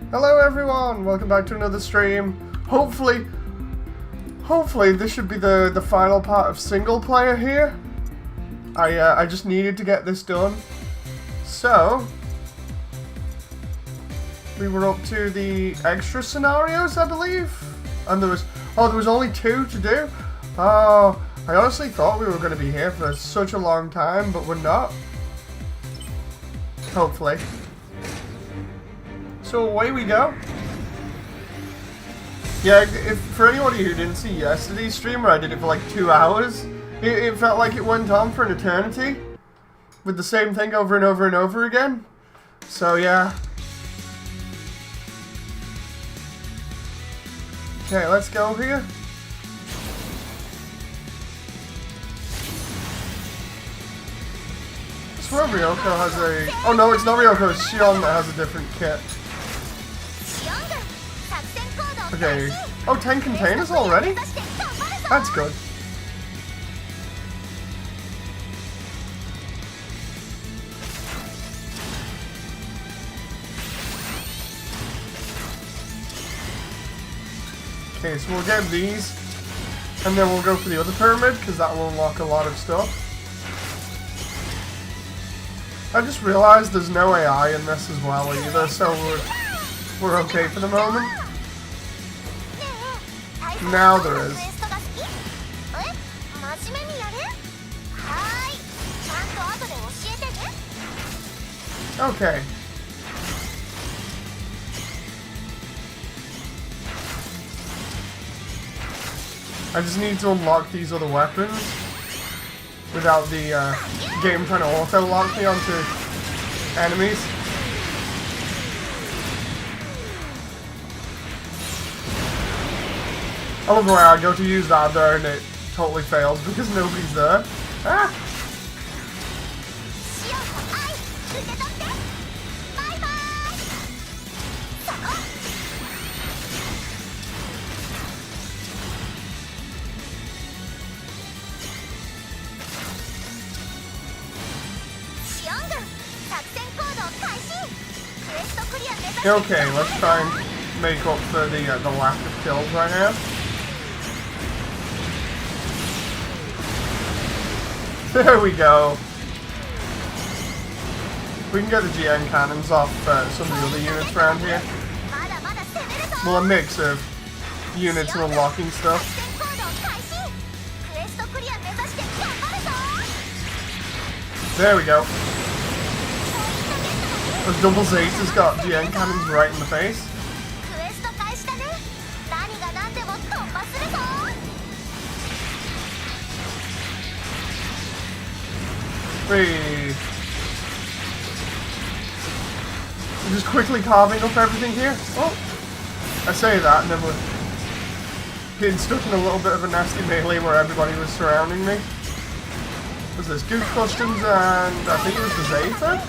Hello everyone, welcome back to another stream. Hopefully this should be the final part of single player here. I just needed to get this done. So, we were up to the extra scenarios, I believe. And there was only 2 to do. Oh, I honestly thought we were going to be here for such a long time, but we're not. Hopefully. So away we go. Yeah, if for anybody who didn't see yesterday's stream where I did it for like 2 hours, it felt like it went on for an eternity. With the same thing over and over and over again. So yeah. Okay, let's go here. I swear Ryoko has a... Oh no, it's not Ryoko, it's Shion that has a different kit. Okay. Oh, 10 containers already? That's good. Okay, so we'll get these, and then we'll go for the other pyramid, because that will unlock a lot of stuff. I just realized there's no AI in this as well either, so we're okay for the moment. Now there is. Okay. I just need to unlock these other weapons without the game trying to auto-lock me onto enemies. I love the way I go to use that there and it totally fails because nobody's there. Ah! Okay, let's try and make up for the lack of kills right now. There we go. We can get the GN cannons off some of the other units around here. Well, a mix of units and unlocking stuff. There we go. Those double Zetas got GN cannons right in the face. Wait. I'm just quickly carving up everything here. Oh, I say that and then we're getting stuck in a little bit of a nasty melee where everybody was surrounding me. Was this Goose Customs and I think it was the Zeta?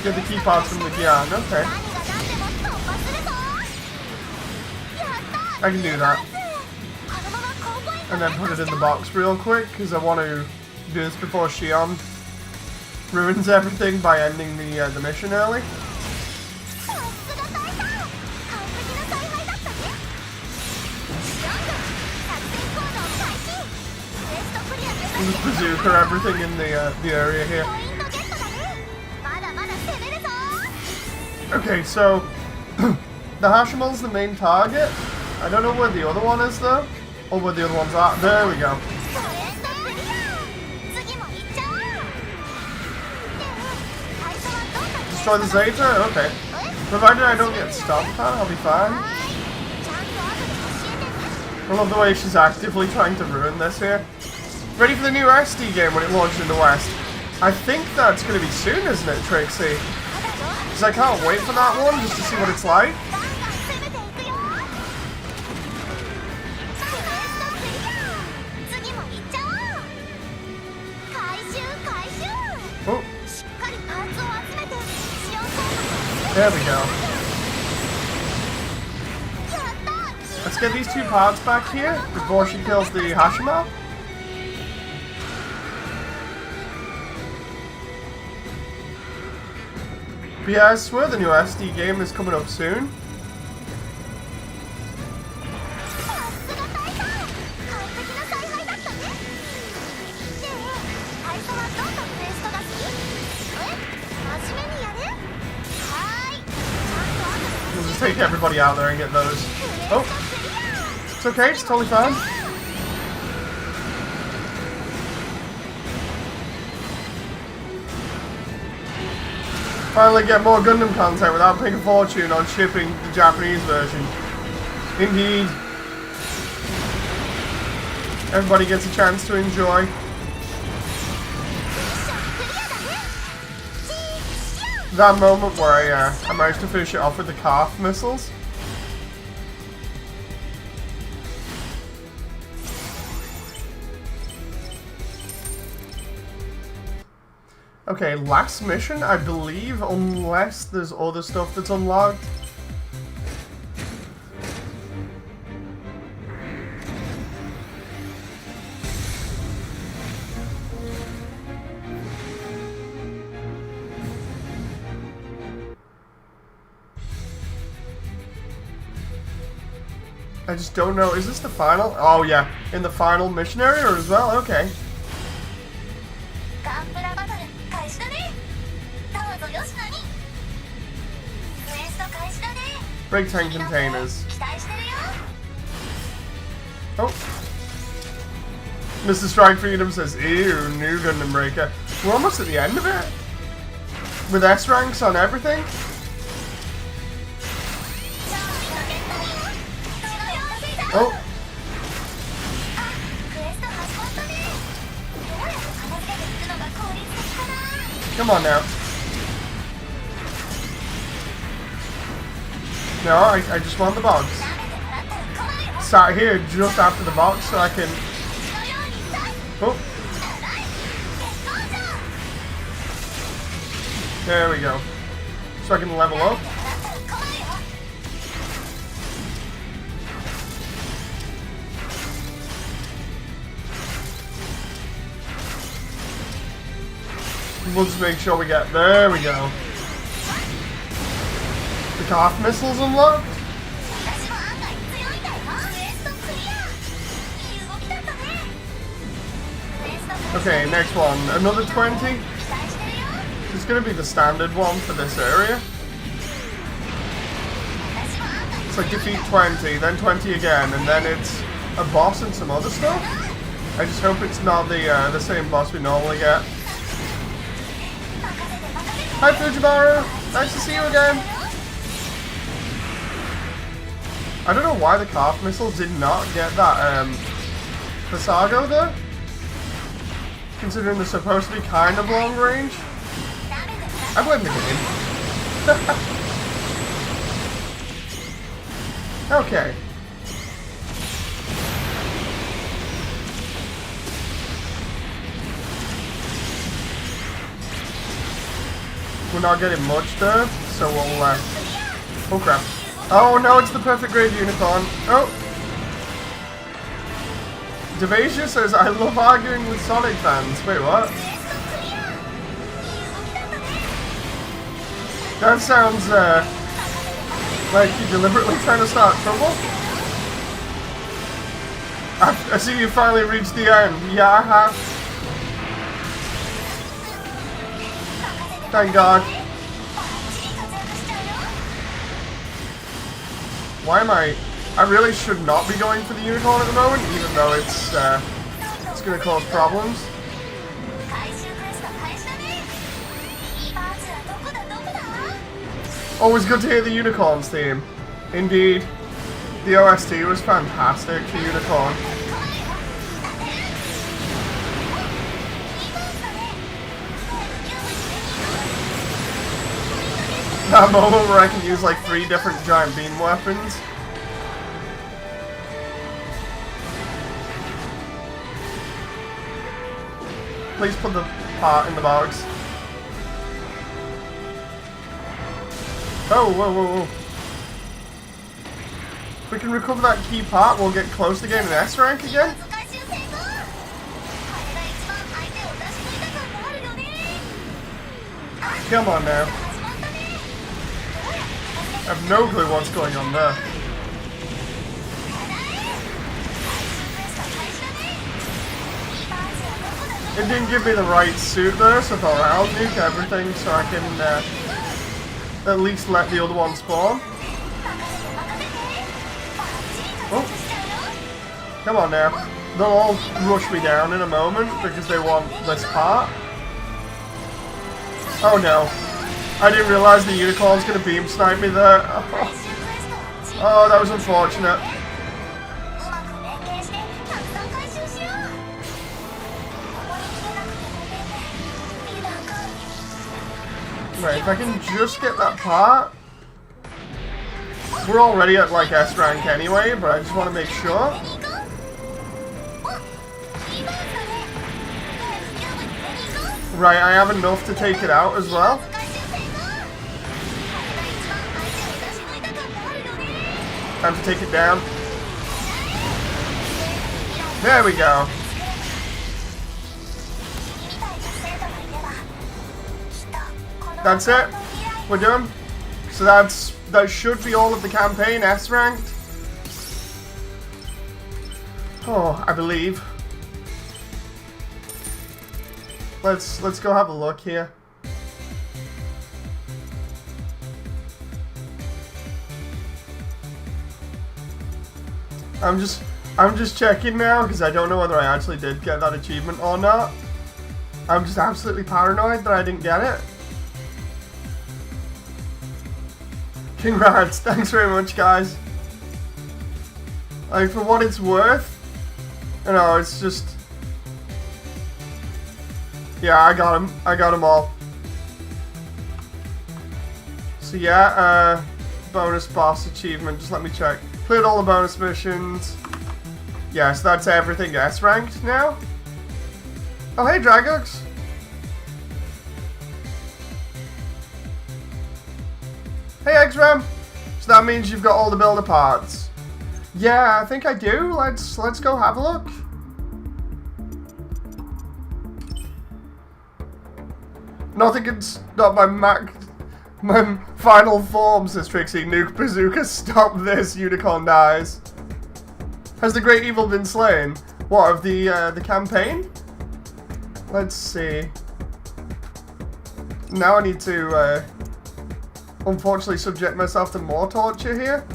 Get the key parts from the Gyan, okay. I can do that. And then put it in the box real quick, because I want to do this before Shion ruins everything by ending the mission early. And just bazooka everything in the area here. Okay, so the Hashimel's the main target. I don't know where the other one is though, or where the other one's at. There we go. Destroy the Zeta? Okay. Provided I don't get stopped, I'll be fine. I love the way she's actively trying to ruin this here. Ready for the new SD game when it launches in the West? I think that's going to be soon, isn't it, Trixie? Because I can't wait for that one just to see what it's like. Oh. There we go. Let's get these 2 parts back here before she kills the Hashima. But yeah, I swear the new SD game is coming up soon. We'll just take everybody out there and get those. Oh, it's okay, it's totally fine. Finally get more Gundam content without paying a fortune on shipping the Japanese version. Indeed. Everybody gets a chance to enjoy. That moment where I managed to finish it off with the calf missiles. Okay, last mission, I believe, unless there's other stuff that's unlocked. I just don't know. Is this the final? Oh yeah, in the final mission area as well? Okay. Break tank containers. Oh. Mr. Strike Freedom says, ew, new Gundam Breaker. We're almost at the end of it. With S ranks on everything. Oh. Come on now. No, I just want the box. Start here just after the box so I can... Oh. There we go. So I can level up. We'll just make sure we get... There we go. The calf missiles unlocked. Okay, next one. Another 20. It's going to be the standard one for this area. It's like defeat 20, then 20 again, and then it's a boss and some other stuff. I just hope it's not the same boss we normally get. Hi Fujimaru! Nice to see you again! I don't know why the calf missiles did not get that Fasago there. Considering they're supposed to be kind of long range. I blame the game. Okay. We're not getting much there, so we'll oh crap. Oh no, it's the perfect grade unicorn. Oh! Devasia says, I love arguing with Sonic fans. Wait, what? That sounds, like you're deliberately trying to start trouble. I see you finally reached the end. Yeah, I have. Thank God. Why am I really should not be going for the unicorn at the moment, even though it's going to cause problems. Always good to hear the unicorns theme. Indeed. The OST was fantastic for Unicorn. That moment where I can use like 3 different giant beam weapons. Please put the part in the box. Oh, whoa, whoa, whoa. If we can recover that key part, we'll get close to getting an S rank again. Come on now. I have no clue what's going on there. It didn't give me the right suit though, so I thought, right, I'll nuke everything so I can at least let the other one spawn. Oh. Come on now. They'll all rush me down in a moment because they want this part. Oh no. I didn't realize the unicorn's gonna beam snipe me there. Oh, that was unfortunate. Right, if I can just get that part. We're already at like S rank anyway, but I just want to make sure. Right, I have enough to take it out as well. Time to take it down. There we go. That's it. We're done. So that should be all of the campaign, S ranked. Oh, I believe. Let's go have a look here. I'm just checking now because I don't know whether I actually did get that achievement or not. I'm just absolutely paranoid that I didn't get it. Congrats, thanks very much, guys. Like, for what it's worth, you know, it's just... Yeah, I got them all. So yeah, bonus boss achievement, just let me check. Cleared all the bonus missions. Yeah, so that's everything S ranked now. Oh hey, Dragux. Hey, X-Ram! So that means you've got all the builder parts. Yeah, I think I do. Let's go have a look. Nothing can stop my final form, says Trixie. Nuke Bazooka, stop this, unicorn dies. Has the great evil been slain? What, of the campaign? Let's see. Now I need to, unfortunately subject myself to more torture here.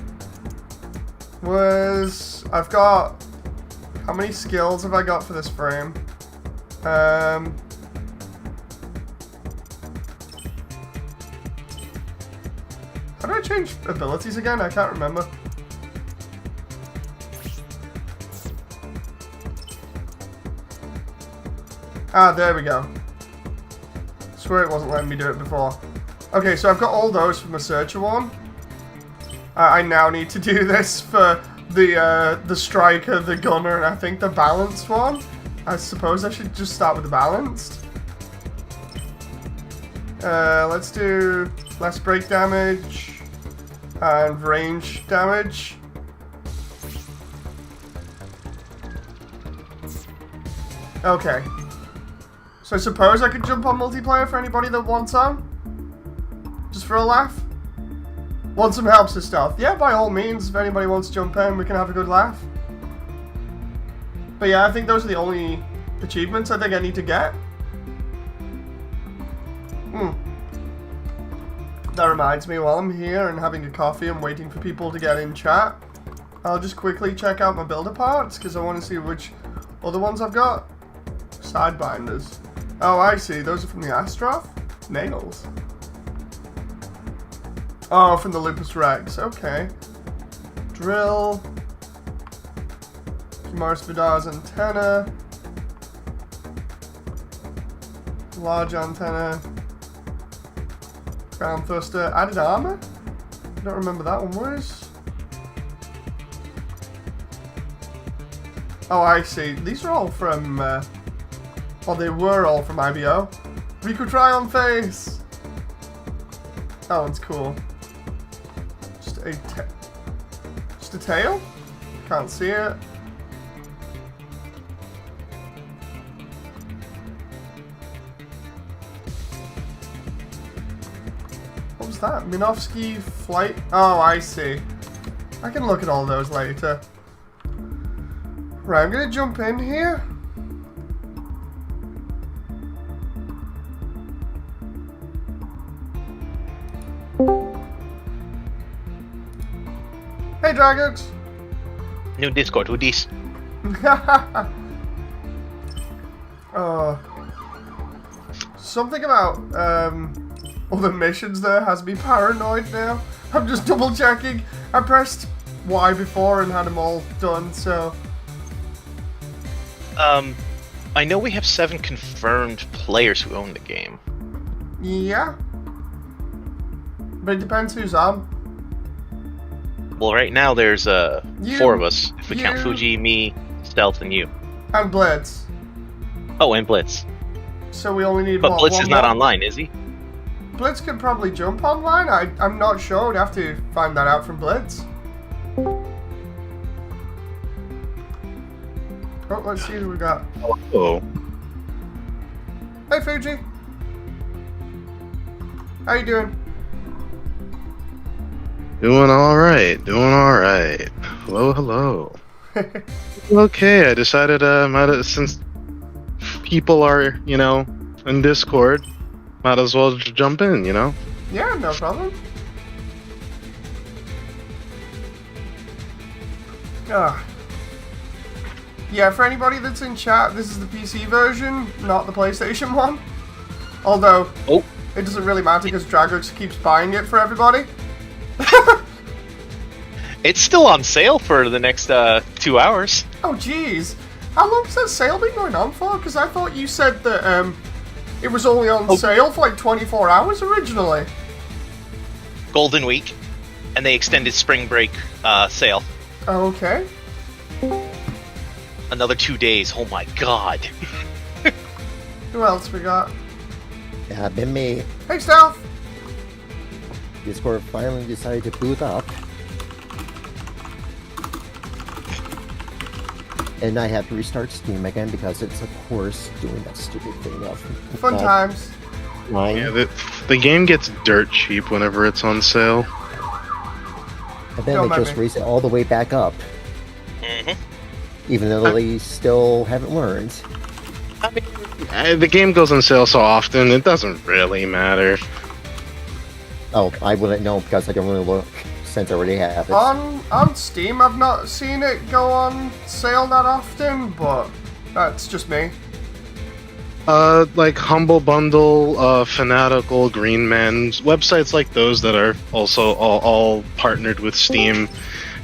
I've got, how many skills have I got for this frame? How do I change abilities again? I can't remember. Ah, there we go. Swear it wasn't letting me do it before. Okay, so I've got all those from the Searcher one. I now need to do this for the Striker, the Gunner, and I think the Balanced one. I suppose I should just start with the Balanced. Let's do less break damage and range damage. Okay. So I suppose I could jump on multiplayer for anybody that wants on? Just for a laugh? Want some help to stealth? Yeah, by all means, if anybody wants to jump in, we can have a good laugh. But yeah, I think those are the only achievements I think I need to get. That reminds me, while I'm here and having a coffee and waiting for people to get in chat, I'll just quickly check out my builder parts, because I want to see which other ones I've got. Sidebinders. Oh, I see. Those are from the Astroph? Nails. Oh, from the Lupus Rex. Okay. Drill. Kimaris Vidar's antenna. Large antenna. Crown Thruster. Added armor? I don't remember that one. Where is... Oh, I see. These are all from... well, they were all from IBO. We could try on face. That one's cool. Just a tail? Can't see it. What was What's that? Minovsky flight? Oh, I see. I can look at all those later. Right, I'm gonna jump in here. Hey, Dragux! New Discord, who dis? Something about all the missions there has me paranoid now. I'm just double checking. I pressed Y before and had them all done, so... I know we have 7 confirmed players who own the game. Yeah. But it depends who's on. Well, right now there's 4 of us. If we count you. Fuji, me, Stealth, and you. And Blitz. Oh, and Blitz. So we only need But what, Blitz one is not more? online, is he? Blitz could probably jump online. I'm not sure. I'd have to find that out from Blitz. Oh, let's see who we got. Oh. Hey, Fuji. How you doing? Doing alright, doing alright. Hello, hello. Okay, I decided, since people are, in Discord, might as well jump in, Yeah, no problem. Yeah, for anybody that's in chat, this is the PC version, not the PlayStation one. Although, it doesn't really matter because Dragux keeps buying it for everybody. It's still on sale for the next 2 hours. Oh, jeez. How long has that sale been going on for? Because I thought you said that it was only on sale for like 24 hours originally. Golden Week, and they extended Spring Break sale. Okay. Another 2 days. Oh my god. Who else we got? Yeah, been me. Hey, Stealth! Discord finally decided to boot up. And I have to restart Steam again because it's, of course, doing that stupid thing of... Fun times. Line. Yeah, the game gets dirt cheap whenever it's on sale. And then they just raise it all the way back up. Even though they still haven't learned. I mean, The game goes on sale so often, it doesn't really matter. Oh, I wouldn't know because I don't really look since I already have it. On Steam, I've not seen it go on sale that often, but that's just me. Like Humble Bundle, Fanatical, Green Man, websites like those that are also all partnered with Steam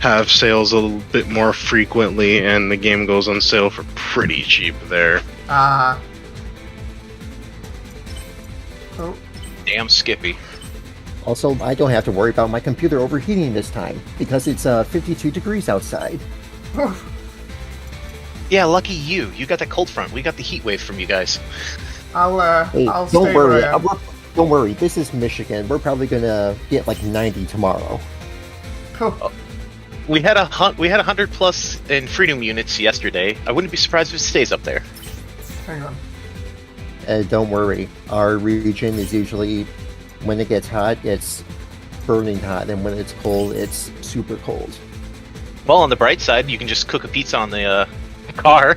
have sales a little bit more frequently, and the game goes on sale for pretty cheap there. Oh. damn Skippy. Also, I don't have to worry about my computer overheating this time because it's 52 degrees outside. Yeah, lucky you. You got that cold front. We got the heat wave from you guys. Hey, I'll don't stay worry. where I am. Don't worry. This is Michigan. We're probably gonna get like 90 tomorrow. We had 100 plus in Freedom units yesterday. I wouldn't be surprised if it stays up there. Hang on. Don't worry. Our region is usually, when it gets hot, it's burning hot, and when it's cold, it's super cold. Well, on the bright side, you can just cook a pizza on the car.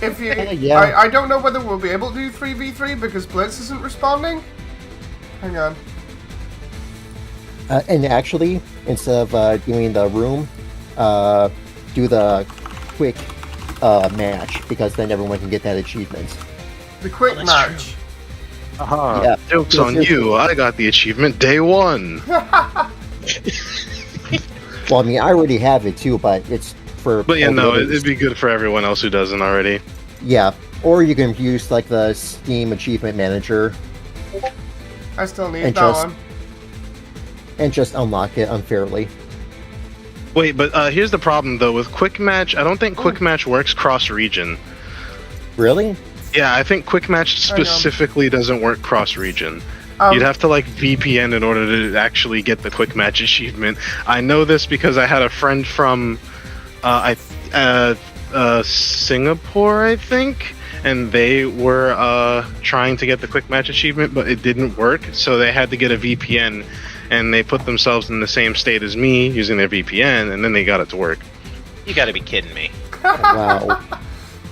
If you, Yeah. I don't know whether we'll be able to do 3v3 because Blitz isn't responding. Hang on. And actually, instead of doing the room, do the quick match, because then everyone can get that achievement. The quick that's match. Aha, Yeah. joke's on you, I got the achievement day one! Well, I mean, I already have it too, but it's for... But yeah, all the no, others. it'd be good for everyone else who doesn't already. Yeah, or you can use like the Steam Achievement Manager I still need And that just- one. and just unlock it unfairly. Wait, but here's the problem though, with Quick Match, I don't think Quick Match works cross-region. Really? Yeah, I think Quick Match I know. specifically doesn't work cross-region. You'd have to like VPN in order to actually get the Quick Match achievement. I know this because I had a friend from Singapore, I think, and they were trying to get the Quick Match achievement, but it didn't work, so they had to get a VPN. and they put themselves in the same state as me using their VPN, and then they got it to work. You gotta be kidding me. Wow.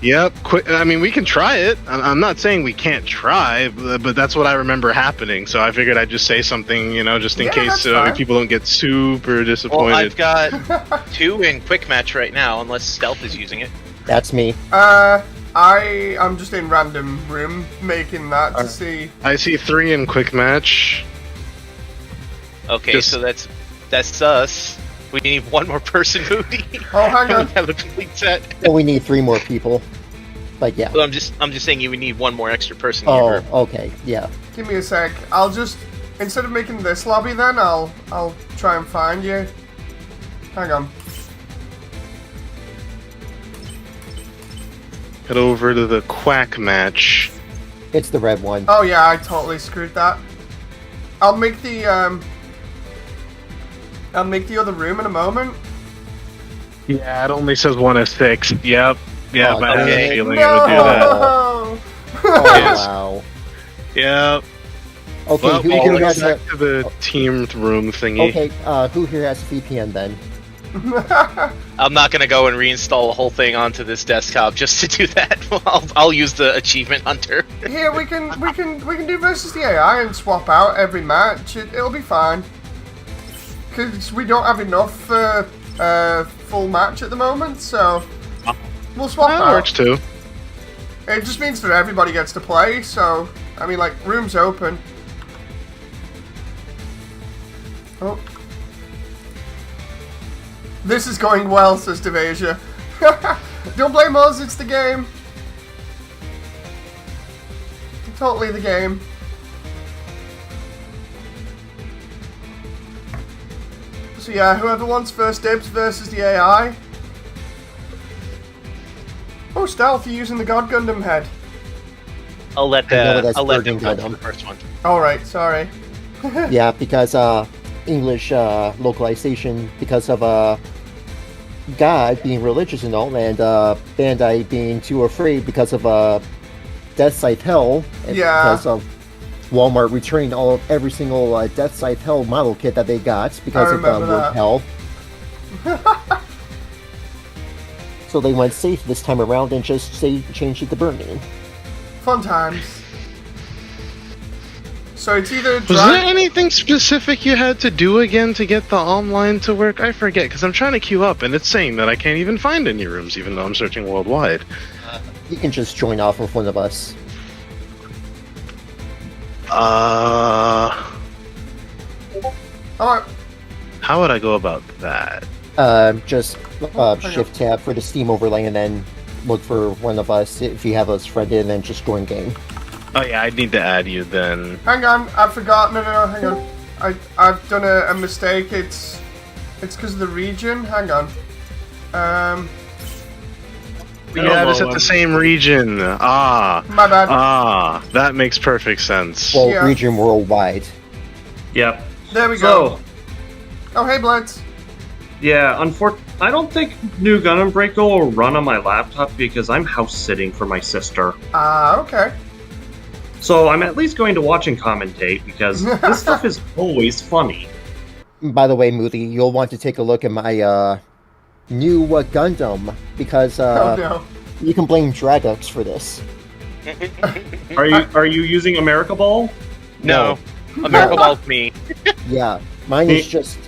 Yep. I mean, we can try it. I'm not saying we can't try, but that's what I remember happening. So I figured I'd just say something, just in Yeah, case that's fine. people don't get super disappointed. Well, I've got 2 in quick match right now, unless Stealth is using it. That's me. I'm just in random room making that to see. I see 3 in quick match. Okay, Just- so that's us. We need one more person, Moody. Oh, hang on. We have a complete set. Well, we need 3 more people. But yeah. Well, I'm just saying you would need one more extra person. Oh, Here. okay. Yeah. Give me a sec. I'll just, instead of making this lobby then, I'll try and find you. Hang on. Head over to the quack match. It's the red one. Oh yeah, I totally screwed that. I'll make the other room in a moment. Yeah, it only says 1 of 6. Yep. Yeah, Oh, but I had okay. a feeling it would do that. No! Oh, Yes. wow. Yep. Okay, Well, who we here can go has back a... to the team room thingy. Okay, who here has a VPN then? I'm not gonna go and reinstall the whole thing onto this desktop just to do that. I'll use the achievement hunter. Here we can do versus the AI and swap out every match. It'll be fine. Because we don't have enough full match at the moment, so we'll swap That out. works too. It just means that everybody gets to play. So I mean, like, room's open. Oh. This is going well, says Devasia. Don't blame us, it's the game. Totally the game. So yeah, whoever wants first dibs versus the AI. Oh, Stealth, you're using the God Gundam head. I'll let I know that's them Burning go for Gundam. the first one. Alright, sorry. Yeah, because English localization, because of God being religious and all, and Bandai being too afraid because of Death Scythe Hell, and Yeah. because of Walmart returning every single Death Scythe Hell model kit that they got because I of remember Word that. Hell. So they went safe this time around and just changed it to Burning. Fun times. So it's either Was there anything specific you had to do again to get the online to work? I forget, because I'm trying to queue up and it's saying that I can't even find any rooms, even though I'm searching worldwide. You can just join off of one of us. Alright. How would I go about that? Just shift tab for the Steam overlay and then look for one of us if you have us friended and then just join game. Oh yeah, I'd need to add you then. Hang on, I forgot. No, hang on. I've done a mistake. It's because of the region. Hang on. You had us at the same region. My bad. That makes perfect sense. Well, Yeah. region worldwide. Yep. There we So, go. Oh, hey, Blitz. yeah, I don't think New Gundam Breaker will run on my laptop because I'm house sitting for my sister. Okay. So I'm at least going to watch and commentate because this stuff is always funny. By the way, Moody, you'll want to take a look at my new Gundam because Oh no. you can blame Dragux for this. Are you using America Ball? No, America Ball's me. Yeah, mine is just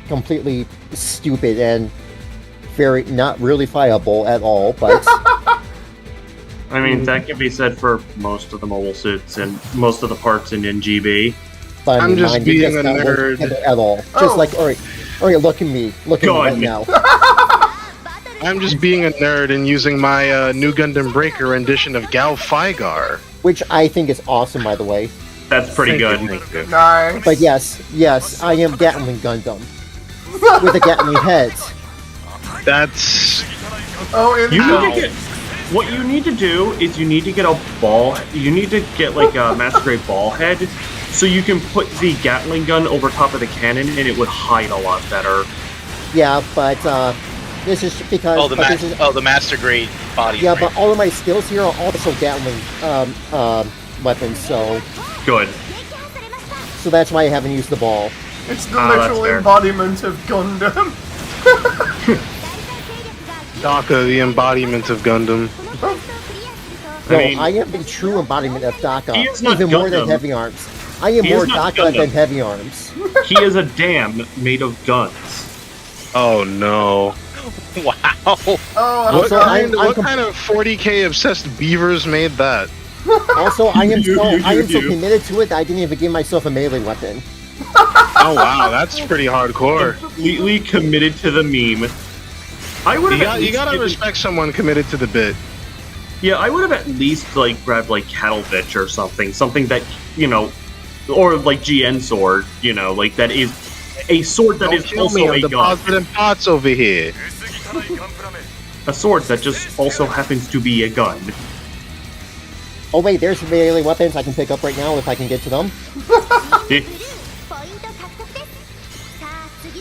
completely stupid and very not really viable at all. But I mean, that can be said for most of the mobile suits and most of the parts in NGB. but I I'm mean, just mine being a not work nerd. together at all. Oh. Just like, all right, look at me Go right on. now. I'm just being a nerd and using my new Gundam Breaker rendition of Gal Figar. Which I think is awesome, by the way. That's pretty good. Thank you. Nice. But yes, I am Gatling Gundam with a Gatling head. That's Oh, in You the need to get. What you need to do is you need to get a ball. You need to get like a Master Grade ball head, so you can put the Gatling gun over top of the cannon, and it would hide a lot better. Yeah, but this is because Oh, this is, the master grade body. yeah, frame. but all of my skills here are also Gatling weapons, so Good. that's why I haven't used the ball. It's the that's literal fair. embodiment of Gundam. Daka, the embodiment of Gundam. No, mean- I am the true embodiment of Daka, He is not even more than Gundam. Heavy Arms. I am He more is not Daka than Gundam. Heavy Arms. He is a dam made of guns. Oh no. Wow. Oh, I What, Also, forgot. I'm what com- kind of 40k obsessed beavers made that? Also, I am You- so you- I am so you. committed to it that I didn't even give myself a melee weapon. Oh wow, that's pretty hardcore. Completely committed to the meme. I would have You gotta respect someone committed to the bit. Yeah, I would have at least like grabbed like Cattle Bitch or something that or like GN sword, like that is a sword that Don't is kill also me, I'm a gun. depositing pots over here. A sword that just also happens to be a gun. Oh wait, there's melee weapons I can pick up right now if I can get to them. Eh,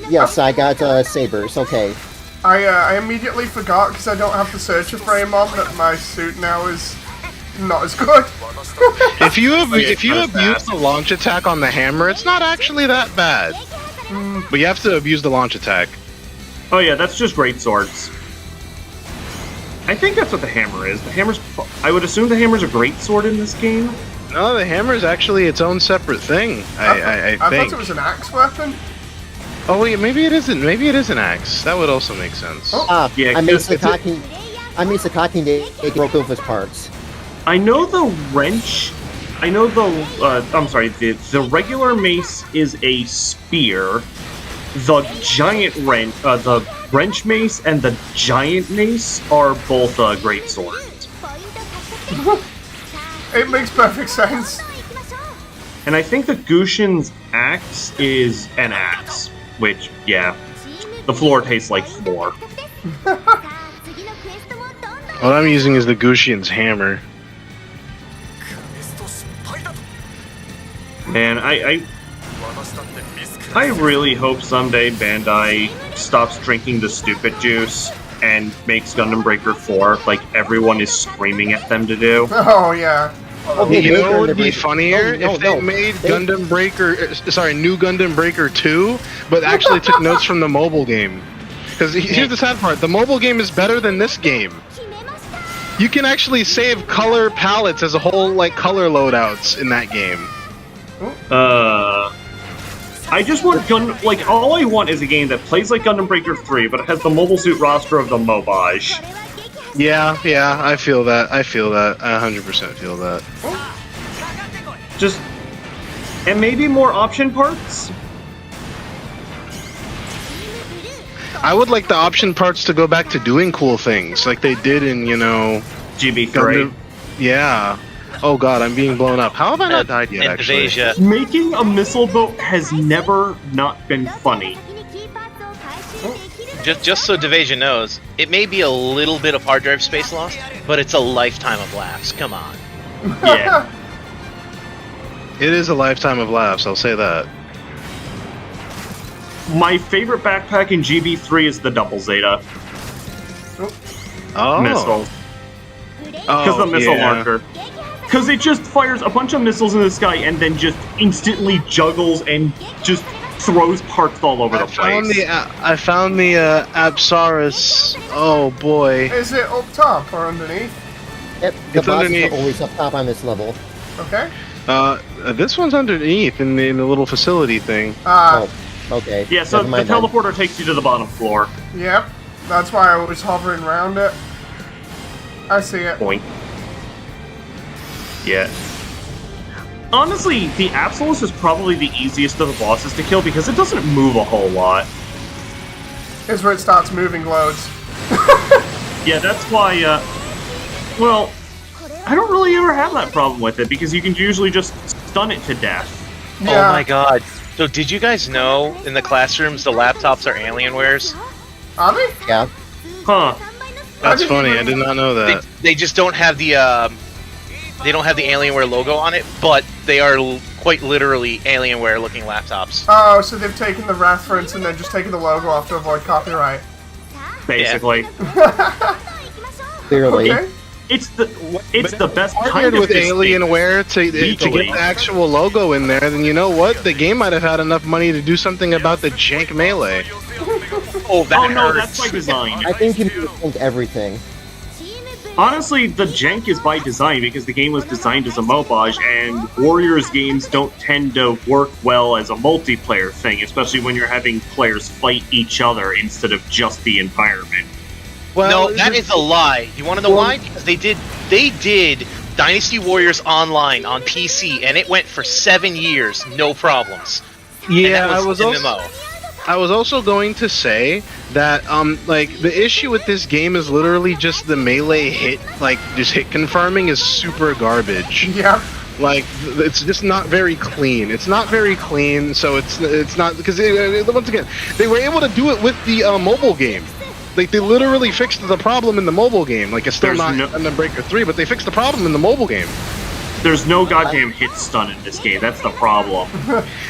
Yes, I got sabers. Okay. I immediately forgot because I don't have the searcher frame on that my suit now is not as good. If you it's not as abuse fast. the launch attack on the hammer, it's not actually that bad. But you have to abuse the launch attack. Oh yeah, that's just great swords. I think that's what the hammer is. The hammer's. I would assume the hammer's a great sword in this game. No, the hammer is actually its own separate thing. I thought think. it was an axe weapon. Oh wait, maybe it isn't. Maybe it is an axe. That would also make sense. Oh. Ah, Yeah, I made 'cause it's Sakaki. I made Sakaki and they broke off his parts. I know the wrench. I know the. I'm sorry. The regular mace is a spear. The giant wrench, the wrench mace, and the giant mace are both great swords. It makes perfect sense. And I think the Gushin's axe is an axe, which, yeah, the floor tastes like floor. What I'm using is the Gushian's hammer. Man, I really hope someday Bandai stops drinking the stupid juice and makes Gundam Breaker 4 like everyone is screaming at them to do. Oh yeah. Okay, You know Breaker what would and be Breaker- funnier? No, If they no. made Gundam Breaker, New Gundam Breaker 2, but actually took notes from the mobile game. Because here's the sad part, the mobile game is better than this game. You can actually save color palettes as a whole, like, color loadouts in that game. I just want all I want is a game that plays like Gundam Breaker 3, but it has the mobile suit roster of the Mobage. Yeah, I feel that. I 100% feel that. Just, and maybe more option parts? I would like the option parts to go back to doing cool things, like they did in, GB3. Gundam. Yeah. Oh god, I'm being blown up. How have I not died yet, And actually? Devasia. Making a missile boat has never not been funny. Just so Devasia knows, it may be a little bit of hard drive space lost, but it's a lifetime of laughs. Come on. Yeah. It is a lifetime of laughs, I'll say that. My favorite backpack in GB3 is the Double Zeta Oh. missile. Oh, Because the missile yeah. launcher. Because it just fires a bunch of missiles in the sky and then just instantly juggles and just throws parts all over the place. I found the Apsaurus. Oh boy. Is it up top or underneath? Yep, the It's bosses underneath. are always up top on this level. Okay. This one's underneath in the little facility thing. Ah, Oh, okay. Yeah, so Never the mind then. teleporter takes you to the bottom floor. yep. That's why I was hovering around it. I see it. Point. Yeah. Honestly, the Absolus is probably the easiest of the bosses to kill because it doesn't move a whole lot. Here's where it starts moving loads. Yeah, that's why, well, I don't really ever have that problem with it because you can usually just stun it to death. Yeah. Oh my god. So did you guys know in the classrooms the laptops are Alienwares? Are they? Yeah. Huh. That's didn't funny. even- I did not know that. They just don't have the they don't have the Alienware logo on it, but they are quite literally Alienware looking laptops. Oh, so they've taken the reference and then just taken the logo off to avoid copyright. Basically. Clearly. Okay. It's the It's the best Partnered kind of with distinct. Alienware to get Legally. the actual logo in there, then you know what? The game might have had enough money to do something about the jank melee. Oh, that Oh no, hurts. that's by design. I think you think everything. Honestly, the jank is by design because the game was designed as a mobage, and Warriors games don't tend to work well as a multiplayer thing, especially when you're having players fight each other instead of just the environment. Well, No, that is a lie. You want to know why? Because they did Dynasty Warriors Online on PC, and it went for 7 years, no problems. And yeah, that I was MMO. I was also going to say that like the issue with this game is literally just the melee hit, like just hit confirming is super garbage. Yeah. Like it's just not very clean. It's not very clean, so it's not because once again they were able to do it with the mobile game. Like they literally fixed the problem in the mobile game. Like it's still There's not Gundam Breaker 3, but they fixed the problem in the mobile game. There's no goddamn hit stun in this game. That's the problem.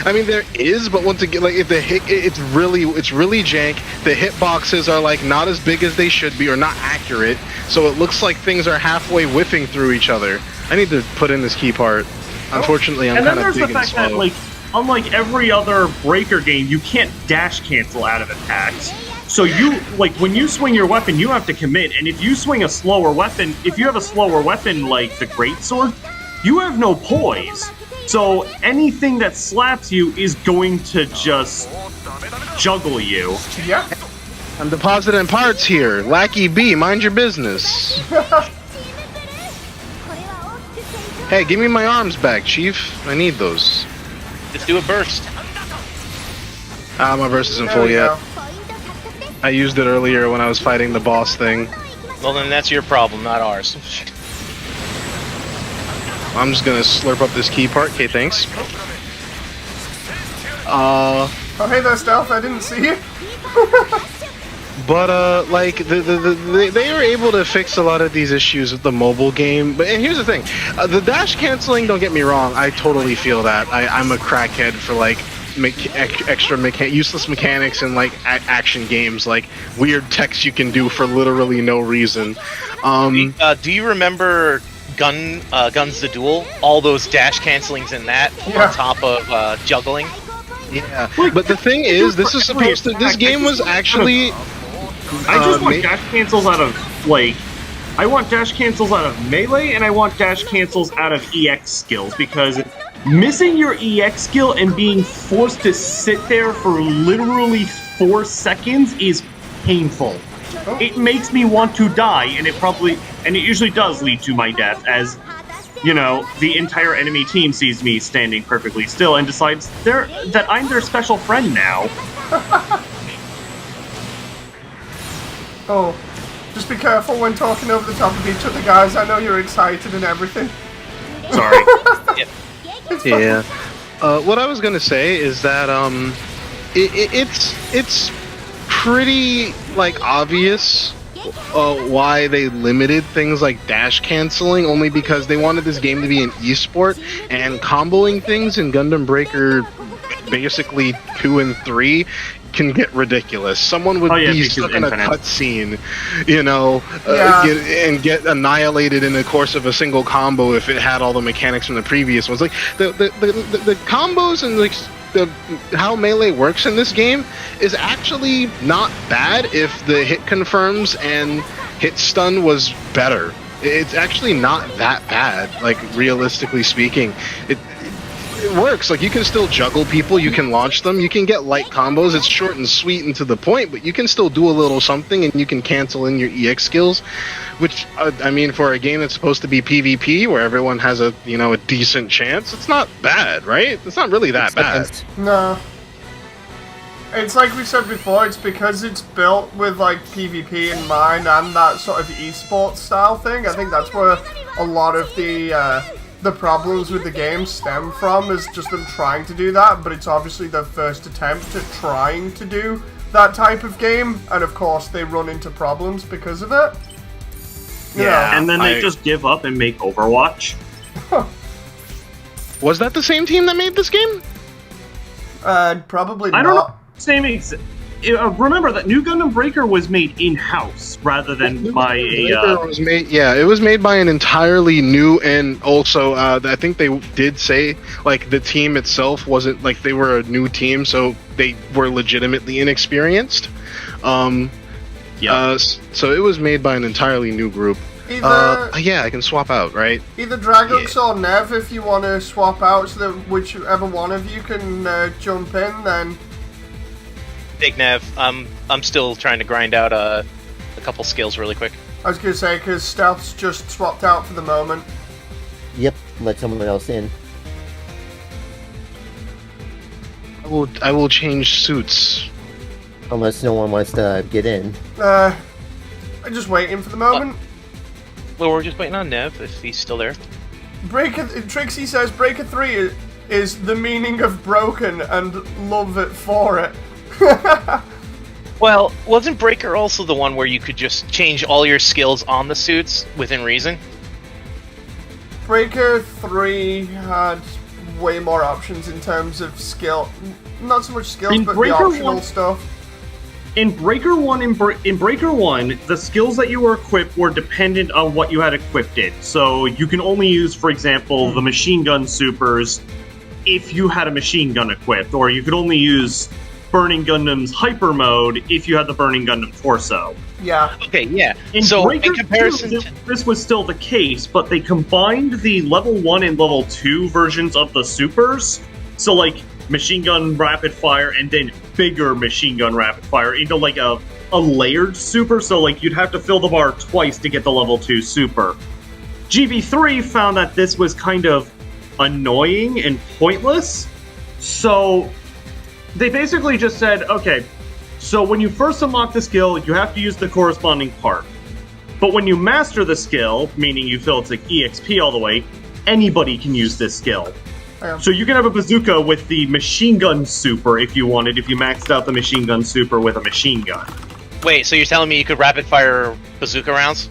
I mean, there is, but once again, like if the hit, it's really jank. The hitboxes are like not as big as they should be, or not accurate. So it looks like things are halfway whiffing through each other. I need to put in this key part. Unfortunately, I'm And then kind of there's the big and fact that, slow. like, unlike every other Breaker game, you can't dash cancel out of attacks. So you, like, when you swing your weapon, you have to commit. And if you swing a slower weapon, if you have a slower weapon like the Greatsword, you have no poise. So anything that slaps you is going to just juggle you. Yeah. I'm depositing parts here. Lackey B, mind your business. Hey, give me my arms back, Chief. I need those. Just do a burst. Ah, my verse isn't There full we yet. go. I used it earlier when I was fighting the boss thing. Well, then that's your problem, not ours. I'm just gonna slurp up this key part. Okay, thanks. Oh, hey there, Stealth. I didn't see you. But like they were able to fix a lot of these issues with the mobile game. But and here's the thing, the dash canceling. Don't get me wrong, I totally feel that. I'm a crackhead for like extra useless mechanics in like action games, like weird text you can do for literally no reason. Do you remember Guns the Duel? All those dash cancelings in that Yeah. on top of juggling. Yeah, but the thing is, this is supposed to. This game was actually. I just want dash cancels out of, like, I want dash cancels out of melee, and I want dash cancels out of EX skills, because missing your EX skill and being forced to sit there for literally 4 seconds is painful. It makes me want to die, and it usually does lead to my death, as, you know, the entire enemy team sees me standing perfectly still and decides that I'm their special friend now. Oh, just be careful when talking over the top of each other, guys. I know you're excited and everything. Sorry. Yeah. What I was gonna say is that it's pretty like obvious why they limited things like dash canceling, only because they wanted this game to be an esport, and comboing things in Gundam Breaker basically 2 and 3 can get ridiculous. Someone would be stuck in a cutscene, you know, get annihilated in the course of a single combo if it had all the mechanics from the previous ones. Like the combos and like how melee works in this game is actually not bad if the hit confirms and hit stun was better. It's actually not that bad, like realistically speaking. It works. Like, you can still juggle people, you can launch them, you can get light combos. It's short and sweet and to the point, but you can still do a little something, and you can cancel in your EX skills, which I mean, for a game that's supposed to be PvP where everyone has a decent chance, it's not bad, right? It's not really that bad. No. It's like we said before, it's because it's built with like PvP in mind and that sort of esports style thing. I think that's where a lot of the problems with the game stem from, is just them trying to do that, but it's obviously their first attempt at trying to do that type of game, and of course they run into problems because of it. Yeah, and then they just give up and make Overwatch. Was that the same team that made this game? Probably not. I don't know. remember that New Gundam Breaker was made in-house rather than by a. It was made by an entirely new, and also I think they did say like the team itself wasn't like they were a new team, so they were legitimately inexperienced. So it was made by an entirely new group. I can swap out, right? Either Dragux or Nev if you want to swap out, so that whichever one of you can jump in, then. Take Nev. I'm still trying to grind out a couple skills really quick. I was going to say, because Stealth's just swapped out for the moment. Yep, let someone else in. I will change suits. Unless no one wants to get in. I'm just waiting for the moment. Well, we're just waiting on Nev, if he's still there. Trixie says Breaker 3 is the meaning of broken and love it for it. Well, wasn't Breaker also the one where you could just change all your skills on the suits within reason? Breaker 3 had way more options in terms of skill. Not so much skills, but the optional stuff. In Breaker 1, in Breaker 1, the skills that you were equipped were dependent on what you had equipped it. So you can only use, for example, the machine gun supers if you had a machine gun equipped, or you could only use Burning Gundam's hyper mode if you had the Burning Gundam torso. Yeah. Okay, yeah. In comparison 2, this was still the case, but they combined the level 1 and level 2 versions of the supers. So, like, machine gun rapid fire and then bigger machine gun rapid fire into, like, a layered super. So, like, you'd have to fill the bar twice to get the level 2 super. GB3 found that this was kind of annoying and pointless. So they basically just said, okay, so when you first unlock the skill, you have to use the corresponding part. But when you master the skill, meaning you fill it to EXP all the way, anybody can use this skill. So you can have a bazooka with the machine gun super if you wanted, if you maxed out the machine gun super with a machine gun. Wait, so you're telling me you could rapid fire bazooka rounds?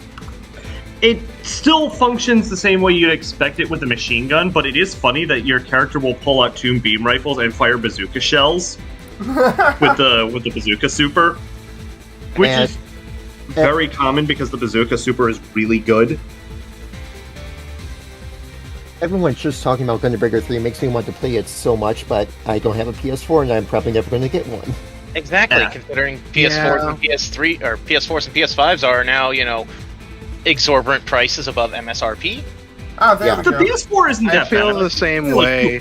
It still functions the same way you'd expect it with the machine gun, but it is funny that your character will pull out 2 beam rifles and fire bazooka shells with the bazooka super, which is very common because the bazooka super is really good. Everyone's just talking about Gundam Breaker 3. It makes me want to play it so much, but I don't have a PS4 and I'm probably never going to get one. Exactly, considering PS4s and PS3 or PS4s and PS5s are now, exorbitant prices above MSRP. The PS4 isn't that bad. I feel the same way.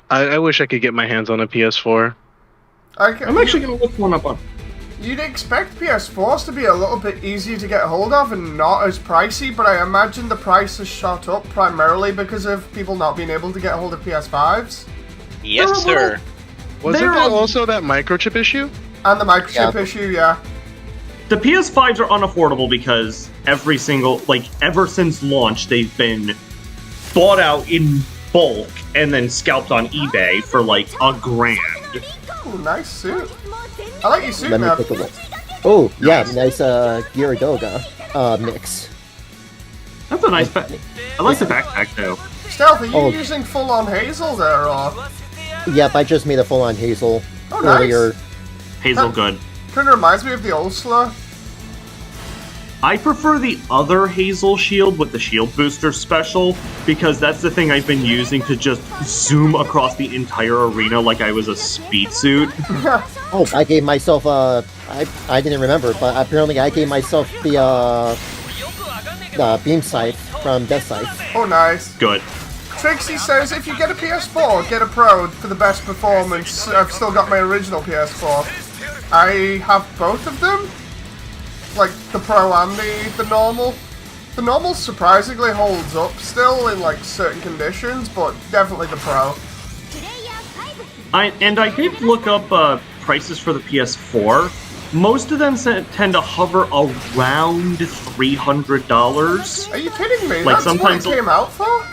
I wish I could get my hands on a PS4. I'm actually going to look one up on. You'd expect PS4s to be a little bit easier to get hold of and not as pricey, but I imagine the price has shot up primarily because of people not being able to get hold of PS5s. Yes, sir. Wasn't there also that microchip issue? And the microchip issue, yeah. The PS5s are unaffordable because ever since launch, they've been bought out in bulk and then scalped on eBay for like $1,000. Ooh, nice suit. I like your suit, Let me man. take a look. Oh, yeah, nice Gyaradoga mix. That's a nice backpack. I like the backpack, though. Stealth, are you using full-on Hazel there, or...? Yep, I just made a full-on Hazel earlier. Nice. Hazel good. Kind of reminds me of the Ulsla. I prefer the other Hazel shield with the shield booster special, because that's the thing I've been using to just zoom across the entire arena like I was a speed suit. Oh, I gave myself I didn't remember, but apparently I gave myself the beam scythe from Death Scythe. Oh, nice. Good. Trixie says, if you get a PS4, get a Pro for the best performance. I've still got my original PS4. I have both of them. Like, the Pro and the normal. The normal surprisingly holds up still in, like, certain conditions, but definitely the Pro. I did look up prices for the PS4. Most of them tend to hover around $300. Are you kidding me? Like, That's sometimes what it came out for?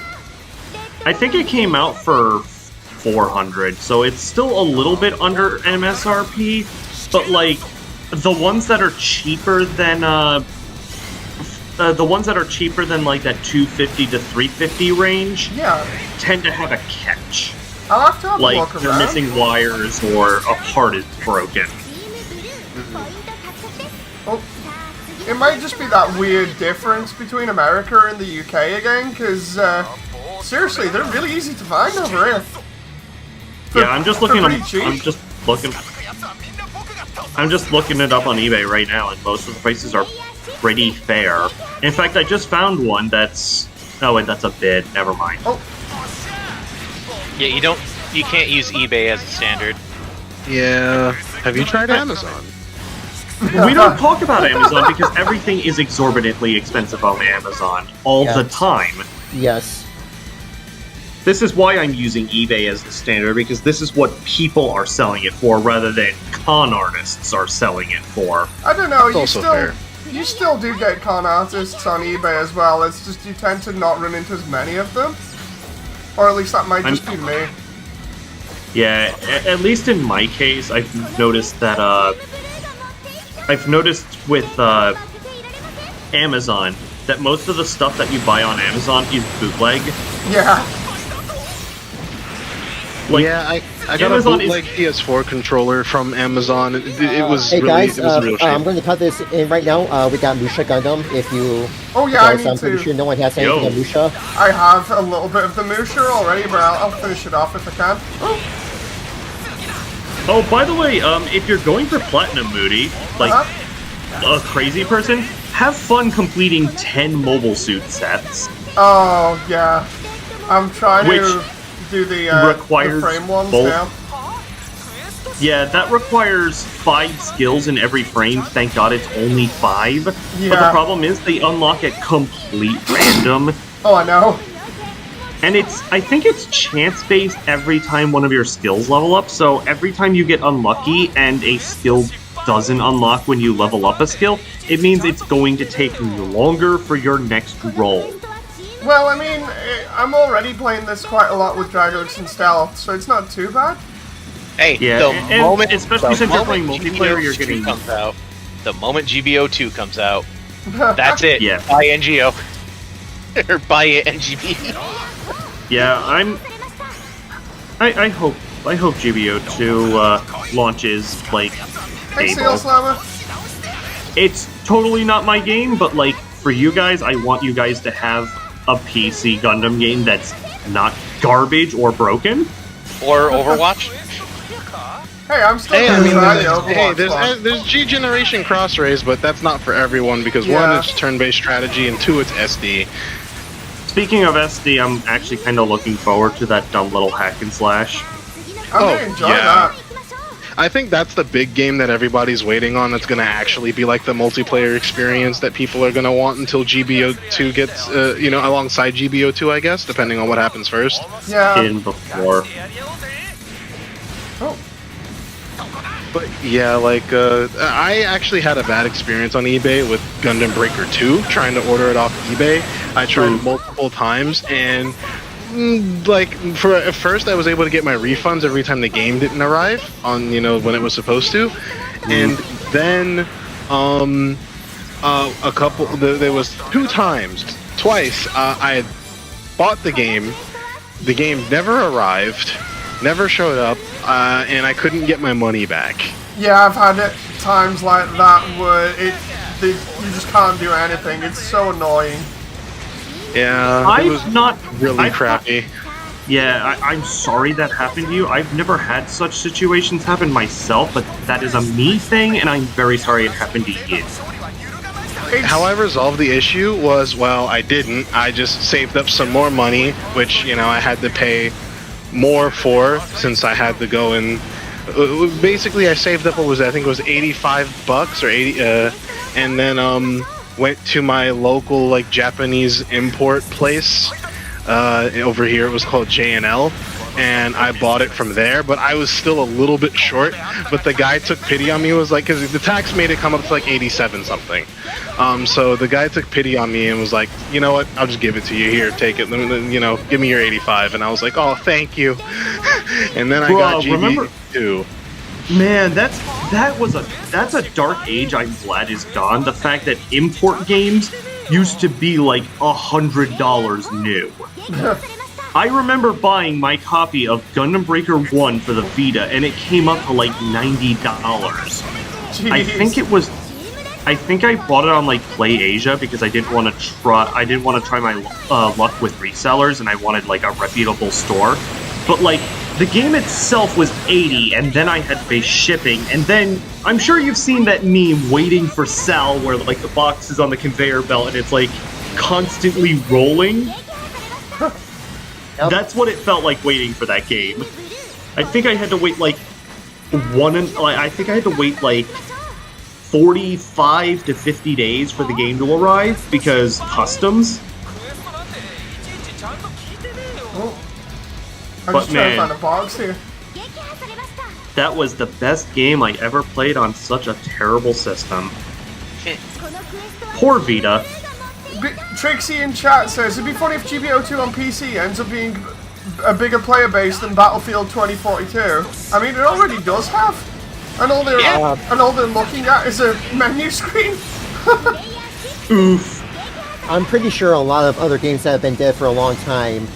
I think it came out for $400, so it's still a little bit under MSRP, but like the ones that are cheaper than like that $250 to $350 range, yeah, tend to have a catch. I'll have to have a Like look they're around. missing wires or a part is broken. Oh, it might just be that weird difference between America and the UK again, because seriously, they're really easy to find over here. Yeah, I'm just looking. pretty cheap. I'm just looking. I'm just looking it up on eBay right now, and most of the prices are pretty fair. In fact, I just found one that's. Oh wait, that's a bid. Never mind. Oh, Yeah, you can't use eBay as a standard. Yeah. Have you tried Amazon? We don't talk about Amazon because everything is exorbitantly expensive on Amazon all the Yes. time. Yes. This is why I'm using eBay as the standard, because this is what people are selling it for rather than con artists are selling it for. I don't know. That's also fair. You still do get con artists on eBay as well. It's just you tend to not run into as many of them, or at least that might just be me. Yeah, at least in my case, I've noticed that, I've noticed with, Amazon, that most of the stuff that you buy on Amazon is bootleg. Yeah. Like, yeah, I got Amazon a bootleg PS4 controller from Amazon. It was Hey really, guys, it was a real shame. I'm going to cut this in right now. We got Musha Gundam. If you Oh yeah, I guys, need I'm pretty to. sure no one has anything Yo. on Musha. I have a little bit of the Musha already, but I'll finish it off if I can. oh, by the way, if you're going for Platinum Moody, like, Uh-huh. a crazy person, have fun completing 10 mobile suit sets. Oh yeah, I'm trying to Which do the requires frame ones both. now. Yeah, that requires 5 skills in every frame. Thank God it's only 5. But the Yeah. problem is they unlock at complete random. Oh, I know. And I think it's chance-based every time one of your skills level up. So every time you get unlucky and a skill doesn't unlock when you level up a skill, it means it's going to take longer for your next roll. Well, I mean, I'm already playing this quite a lot with Dragos and Stealth, so it's not too bad. Hey, Yeah, the and moment, especially the since you're moment playing multiplayer, you're GBO2 getting- comes out. The moment GBO2 comes out, that's it. Yeah. Buy NGO or buy it NGB. Yeah, I hope GBO2 launches like Hey, stable. Seal Slammer. It's totally not my game, but like for you guys, I want you guys to have a PC Gundam game that's not garbage or broken. Or Overwatch. Hey, I'm still Hey, I gonna mean, try the there's, Overwatch one. there's G Generation Cross Rays, but that's not for everyone because Yeah. one, it's turn-based strategy, and two, it's SD. Speaking of SD, I'm actually kind of looking forward to that dumb little hack and slash. I'm Oh, gonna enjoy yeah. that. I think that's the big game that everybody's waiting on. That's going to actually be like the multiplayer experience that people are going to want until GBO2 gets, alongside GBO2, I guess, depending on what happens first. Yeah. In before. Oh, But yeah, I actually had a bad experience on eBay with Gundam Breaker 2, trying to order it off eBay. I tried multiple times, and at first I was able to get my refunds every time the game didn't arrive on, when it was supposed to. And then, there was twice, I had bought the game never arrived, never showed up, and I couldn't get my money back. yeah, I've had it times like that where you just can't do anything. It's so annoying. Yeah, it was really crappy. I'm sorry that happened to you. I've never had such situations happen myself, but that is a me thing, and I'm very sorry it happened to you. How I resolved the issue was, I didn't. I just saved up some more money, which, I had to pay more for since I had to go and... basically, I saved up, I think it was $85 or 80, and then, went to my local, Japanese import place. Over here, it was called J&L, and I bought it from there, but I was still a little bit short, but the guy took pity on me, because the tax made it come up to 87 something. So the guy took pity on me and was like, you know what, I'll just give it to you, here, take it, give me your 85, and I was like, oh, thank you. And then I got GB2. Man, that's a dark age I'm glad is gone. The fact that import games used to be like $100 new. I remember buying my copy of Gundam Breaker 1 for the Vita, and it came up to like $90. Jeez. I think I bought it on like Play Asia because I didn't want to try my luck with resellers, and I wanted like a reputable store. But like the game itself was $80, and then I had to pay shipping, and then I'm sure you've seen that meme waiting for Sal where like the box is on the conveyor belt and it's like constantly rolling. Yep. That's what it felt like waiting for that game. I think I had to wait like 45 to 50 days for the game to arrive because customs. Oh. I'm But just trying to man. find a box here. That was the best game I ever played on such a terrible system. Poor Vita. Trixie in chat says, it'd be funny if GBO2 on PC ends up being a bigger player base than Battlefield 2042. I mean, it already does have. And all they're looking at is a menu screen. Oof. I'm pretty sure a lot of other games that have been dead for a long time,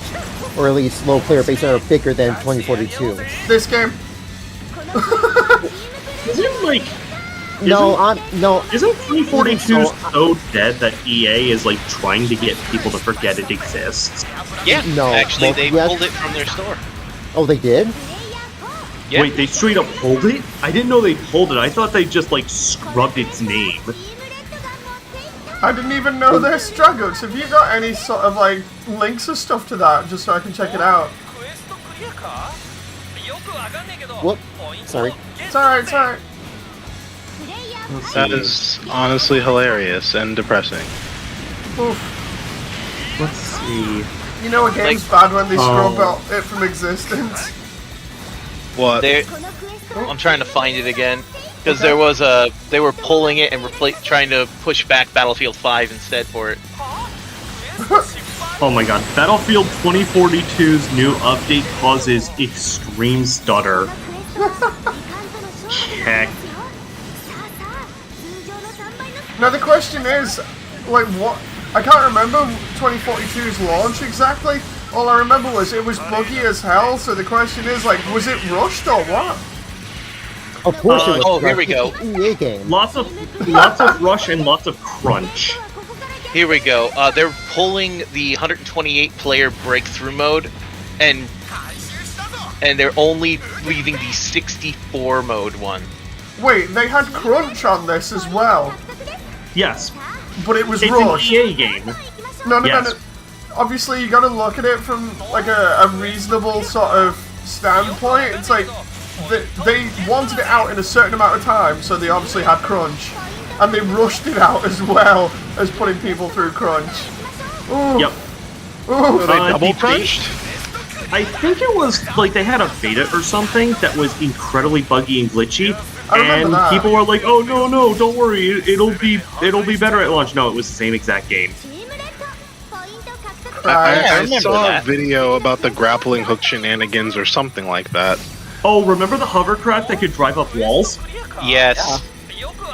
or at least low player base, are bigger than 2042. This game. Isn't like No. Isn't 342 so dead that EA is like trying to get people to forget it exists? Yeah, No, actually, well, they yes. pulled it from their store. Oh, they did? Yeah. Wait, they straight up pulled it? I didn't know they pulled it. I thought they just like scrubbed its name. I didn't even know their struggles. Have you got any sort of like links or stuff to that, just so I can check it out? Whoop. Sorry. It's alright, it's alright. That is honestly hilarious and depressing. Oof. Let's see. You know a game's bad when they scrub it from existence. What? I'm trying to find it again because there was they were pulling it and trying to push back Battlefield 5 instead for it. Oh my god, Battlefield 2042's new update causes extreme stutter. Heck. Now the question is, like, what? I can't remember 2042's launch exactly. All I remember was it was buggy as hell. So the question is, like, was it rushed or what? Of course it was. Oh, here we go. It's an EA game. Lots of rush and lots of crunch. Here we go. They're pulling the 128 player breakthrough mode, and they're only leaving the 64 mode one. Wait, they had crunch on this as well, Yes, but it was it's rushed. an EA game. No. Yes. Obviously, you got to look at it from like a reasonable sort of standpoint. It's like they wanted it out in a certain amount of time, so they obviously had crunch, and they rushed it out as well as putting people through crunch. Ooh. Yep. Ooh. Were they double they- crunched? I think it was like they had a beta or something that was incredibly buggy and glitchy, I remember and that. people were like, "Oh no, don't worry, it'll be better at launch." No, it was the same exact game. Right. I I remember saw that. a video about the grappling hook shenanigans or something like that. Oh, remember the hovercraft that could drive up walls? Yes.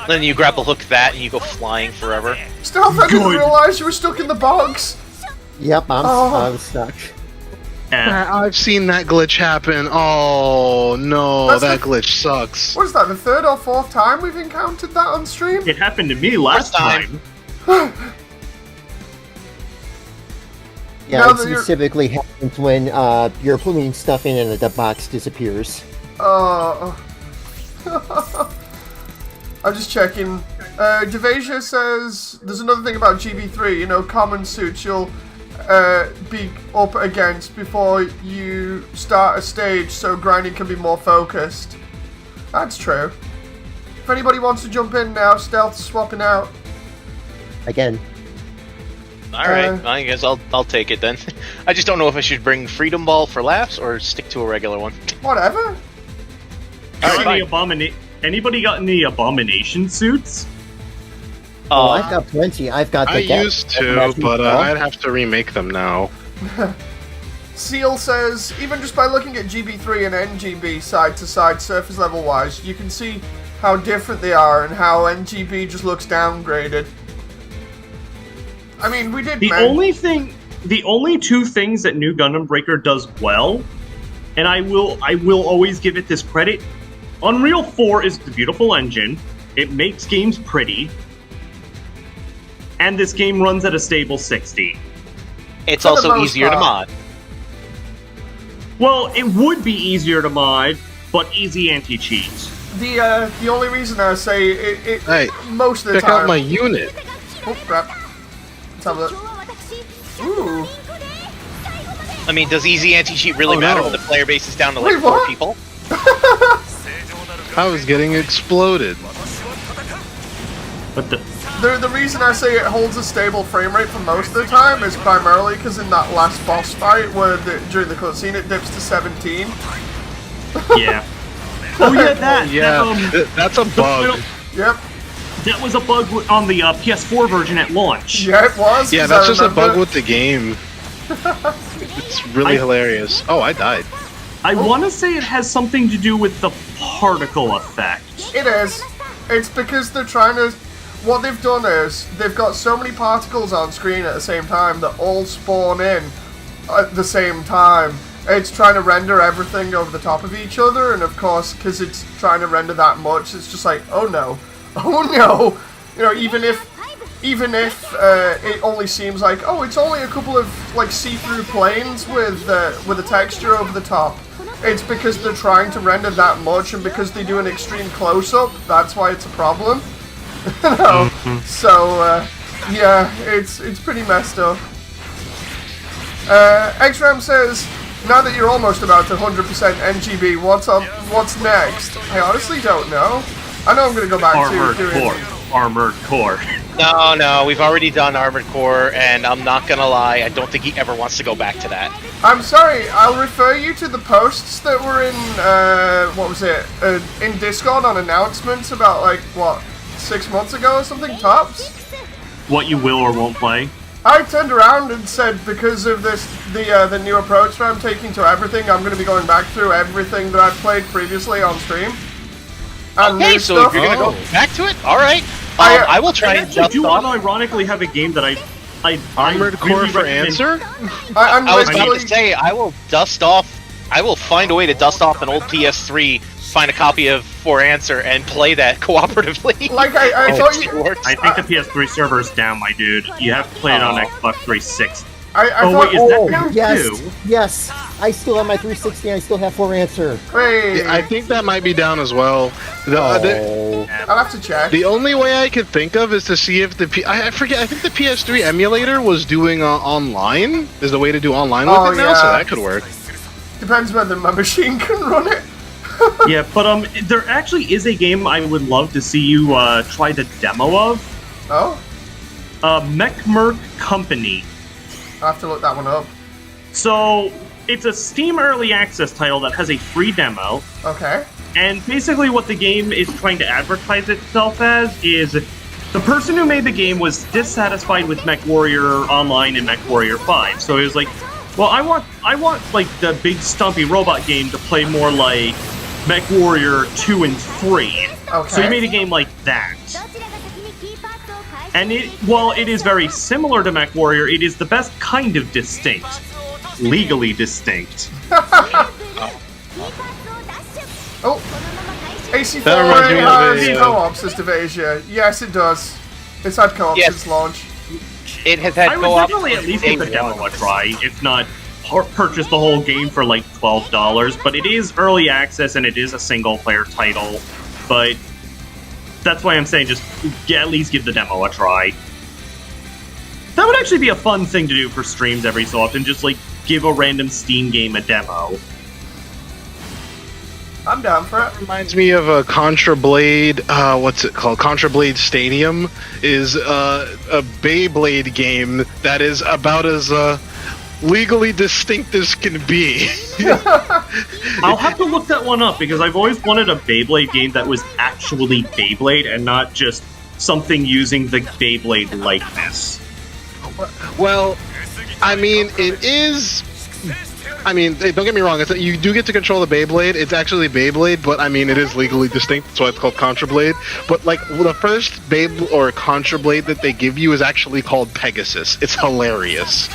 Then you grapple hook that and you go flying forever. Stealth, I didn't Good. realize you were stuck in the box. Yep, Oh. I'm stuck. I've seen that glitch happen. Oh no, That's that the- glitch sucks. What is that, the third or fourth time we've encountered that on stream? It happened to me last First time. time. Yeah, Now it that you're- typically happens when you're putting stuff in and the box disappears. I'm just checking. Devasia says, there's another thing about GB3, you know, common suits you'll be up against before you start a stage, so grinding can be more focused. That's true. If anybody wants to jump in now, Stealth's swapping out. Again, Alright, I guess I'll take it then. I just don't know if I should bring Freedom Ball for laughs or stick to a regular one. Whatever. Anybody got any abomination suits? oh, I've got plenty. I've got the I gas- used to, Magic but Ball. I'd have to remake them now. Seal says, even just by looking at GB3 and NGB side to side surface level wise, you can see how different they are and how NGB just looks downgraded. I mean, we did The only thing the only two things that New Gundam Breaker does well, and I will always give it this credit. Unreal 4 is the beautiful engine. It makes games pretty. And this game runs at a stable 60. It's For the also most easier to part. mod. Well, it would be easier to mod, but easy anti-cheat. The only reason I say it Hey, most of the check time. out my unit. Oh crap! Let's have a look. Ooh. I mean, does easy anti-cheat really Oh, matter no. when the player base is down to like Wait, 4 what? people? I was getting exploded. But The reason I say it holds a stable frame rate for most of the time is primarily because in that last boss fight, during the cutscene it dips to 17. yeah. Oh yeah, that. Yeah, that's a bug. Yep. That was a bug on the PS4 version at launch. Yeah, it was. Yeah, 'cause that's I just a remember- bug with the game. It's really hilarious. Oh, I died. I want to say it has something to do with the particle effect. It is. It's because they're trying to. What they've done is they've got so many particles on screen at the same time that all spawn in at the same time. It's trying to render everything over the top of each other, and of course, because it's trying to render that much, it's just like, oh no, oh no. You know, even if it only seems like, oh, it's only a couple of like see-through planes with a texture over the top. It's because they're trying to render that much, and because they do an extreme close-up, that's why it's a problem. No. So, yeah, it's pretty messed up. XRAM says, now that you're almost about to 100% NGB, what's next? I honestly don't know. I know I'm gonna go back Armored to doing... Core. Armored Core. No, we've already done Armored Core, and I'm not gonna lie, I don't think he ever wants to go back to that. I'm sorry, I'll refer you to the posts that were in, in Discord on announcements about, like, what, 6 months ago or something, tops? What you will or won't play. I turned around and said, because of the new approach that I'm taking to everything, I'm going to be going back through everything that I've played previously on stream. And Okay, new so stuff. if you're gonna go back to it, alright. I I will try I and actually dust do off. unironically have a game that I Armored Core really for recommend- answer? I'm I was about literally... to say, I will find a way to dust off an old PS3, find a copy of For Answer, and play that cooperatively. Like, I thought you... I think the PS3 server's down, my dude. You have to play it on Oh. Xbox 360. I Oh, thought... wait, is that down yes, too? yes. I still have my 360. I still have for answer. Wait, I think that might be down as well. The I'll have to check. the only way I could think of is to see if I forget. I think the PS3 emulator was doing online. Is the way to do online with Oh, it now, so yeah. that could work. Depends whether my machine can run it. Yeah, but there actually is a game I would love to see you try the demo of. Oh, Mech Merc Company. I'll have to look that one up. So it's a Steam Early Access title that has a free demo, Okay. and basically what the game is trying to advertise itself as is the person who made the game was dissatisfied with MechWarrior Online and MechWarrior 5. So he was like, well, I want like the big stumpy robot game to play more like MechWarrior 2 and 3. Okay. So he made a game like that. And while it is very similar to MechWarrior, it is the best kind of distinct. Legally distinct. Oh, AC4 That reminds me of has a, co-op, Sister Asia. Yes, it does. It's had co-op Yes. since launch. It has had I would co-op definitely at least day give the demo one. a try, if not purchase the whole game for like $12. But it is early access and it is a single-player title. But that's why I'm saying just at least give the demo a try. That would actually be a fun thing to do for streams every so often, just like give a random Steam game a demo. I'm down for it. Reminds me of a Contra Blade. What's it called? Contra Blade Stadium is a Beyblade game that is about as legally distinct as can be. I'll have to look that one up because I've always wanted a Beyblade game that was actually Beyblade and not just something using the Beyblade likeness. Well, I mean, it is. I mean, don't get me wrong. You do get to control the Beyblade. It's actually Beyblade, but I mean, it is legally distinct. That's why it's called Contra Blade. But like the first Beyblade or Contra Blade that they give you is actually called Pegasus. It's hilarious.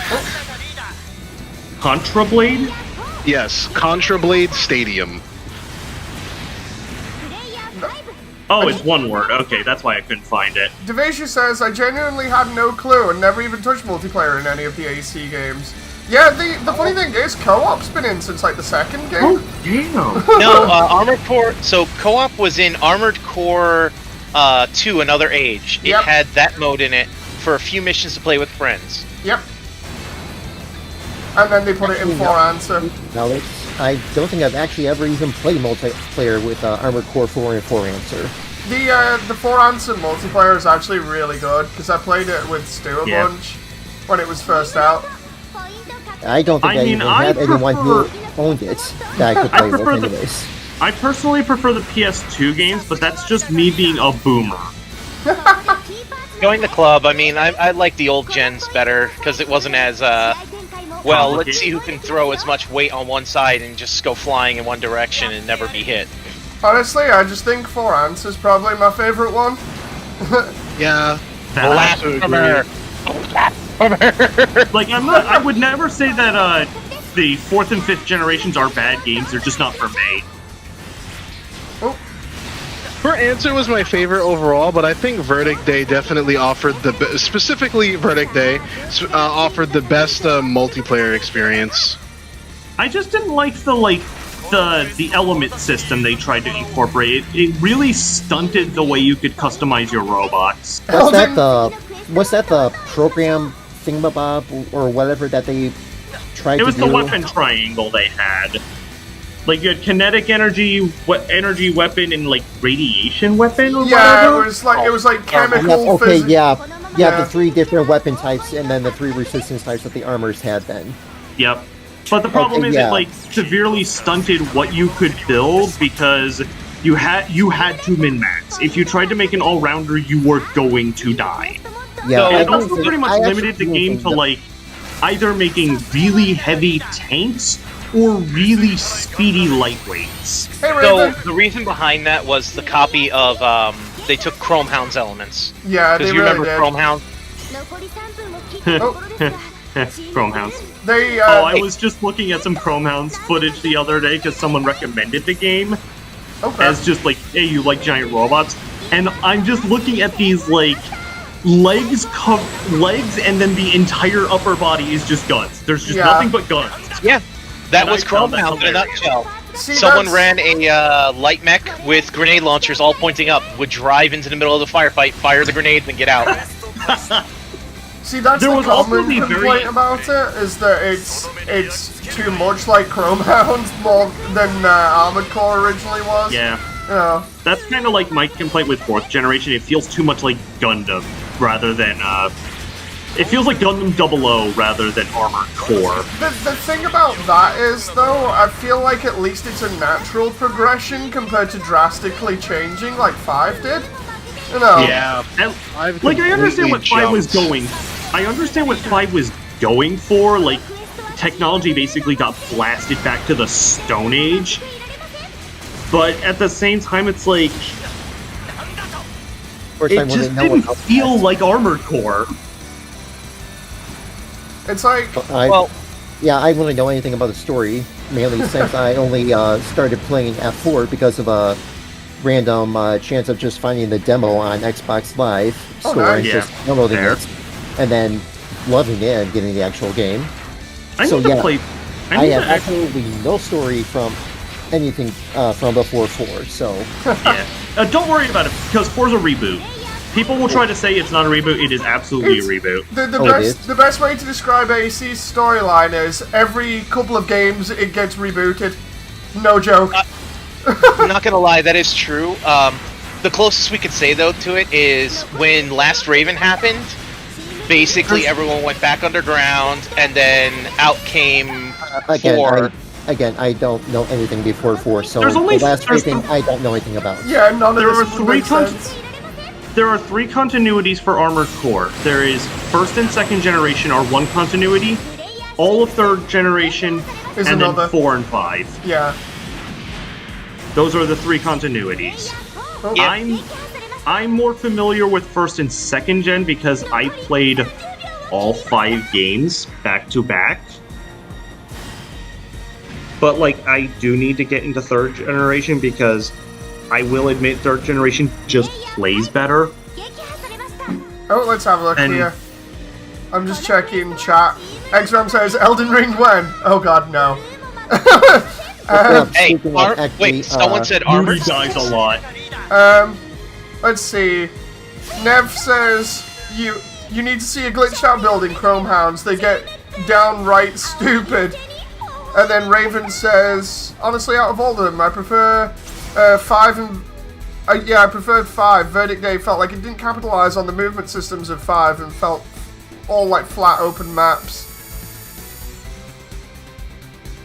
Contrablade? Yes, Contrablade Stadium. Oh, it's one word. Okay, that's why I couldn't find it. Devasia says, I genuinely had no clue and never even touched multiplayer in any of the AC games. Yeah, the funny thing is, co-op's been in since like the second game. Oh, damn. No, Armored Core. So co-op was in Armored Core 2, Another Age. It Yep. had that mode in it for a few missions to play with friends. Yep. And then they put it in For Answer. Now, I don't think I've actually ever even played multiplayer with Armored Core 4 and 4 Answer. The For Answer multiplayer is actually really good, because I played it with Stu a bunch when it was first out. I don't think I even had anyone who owned it that I could play with anyways. I personally prefer the PS2 games, but that's just me being a boomer. Join the club. I mean, I like the old gens better because it wasn't as well. Let's see who can throw as much weight on one side and just go flying in one direction and never be hit. Honestly, I just think For Answer is probably my favorite one. Yeah. Blasphemer. Like, I would never say that the 4th and 5th generations are bad games. They're just not for me. For Answer was my favorite overall, but I think Verdict Day definitely offered specifically Verdict Day offered the best multiplayer experience. I just didn't like the element system they tried to incorporate. It really stunted the way you could customize your robots. Was that the program thingamabob or whatever that they tried to do? It was the weapon triangle they had. Like, you had kinetic energy, energy weapon, and like radiation weapon. Or whatever. it was like chemical. Okay, yeah, the 3 different weapon types and then the 3 resistance types that the armors had then. Yep. But the problem is it like severely stunted what you could build because you had to min-max. If you tried to make an all-rounder, you were going to die. Yeah, and it also pretty much limited the game to like either making really heavy tanks or really speedy lightweights. So the reason behind that was the copy of they took Chrome Hound's elements. Yeah, they you really remember did. Chrome Hound? Chrome Hounds. I was just looking at some Chrome Hounds footage the other day because someone recommended the game as just like, hey, you like giant robots? And I'm just looking at these like legs and then the entire upper body is just guns. There's just nothing but guns. Yeah. That was Chrome Hound in a nutshell. Someone ran a light mech with grenade launchers all pointing up, would drive into the middle of the firefight, fire the grenades, and get out. See, that's the common complaint about it, is that it's too much like Chrome Hound more than Armored Core originally was. Yeah. Yeah. That's kind of like my complaint with 4th generation. It feels too much like Gundam rather than it feels like Gundam 00 rather than Armored Core. The thing about that is, though, I feel like at least it's a natural progression compared to drastically changing like 5 did. You know? Yeah. And, like, I understand what 5 was going. I understand what 5 was going for. Like, technology basically got blasted back to the Stone Age. But at the same time, it's like it just didn't feel like Armored Core. It's like, yeah, I wouldn't know anything about the story, mainly since I only started playing F4 because of a random chance of just finding the demo on Xbox Live store and just downloading it, and then loving it and getting the actual game. I have absolutely no story from anything from before 4, so... yeah. Don't worry about it, because 4's a reboot. People will try to say it's not a reboot, it is absolutely a reboot. The best way to describe AC's storyline is every couple of games it gets rebooted. No joke. I'm not gonna lie, that is true. The closest we could say, though, to it is when Last Raven happened, basically everyone went back underground, and then out came 4. Again, I don't know anything before 4, so there's only, the last thing I don't know anything about. Yeah, none of this would make sense. There are 3 continuities for Armored Core. There is 1st and 2nd generation are one continuity, all of 3rd generation, is and another. Then 4 and 5. Yeah. Those are the 3 continuities. Yeah. I'm more familiar with 1st and 2nd gen because I played all 5 games back to back. But like, I do need to get into third generation because I will admit third generation just plays better. Oh, let's have a look And- here. I'm just checking chat. X-Ram says Elden Ring when? Oh god, no. Hey, Speaking of actually, wait, someone said armor. Rudy dies a lot. Let's see. Nev says you need to see a glitched out build in Chrome Hounds. They get downright stupid. And then Raven says, honestly, out of all of them, I prefer 5 and I preferred 5. Verdict Day felt like it didn't capitalize on the movement systems of 5 and felt all like flat open maps.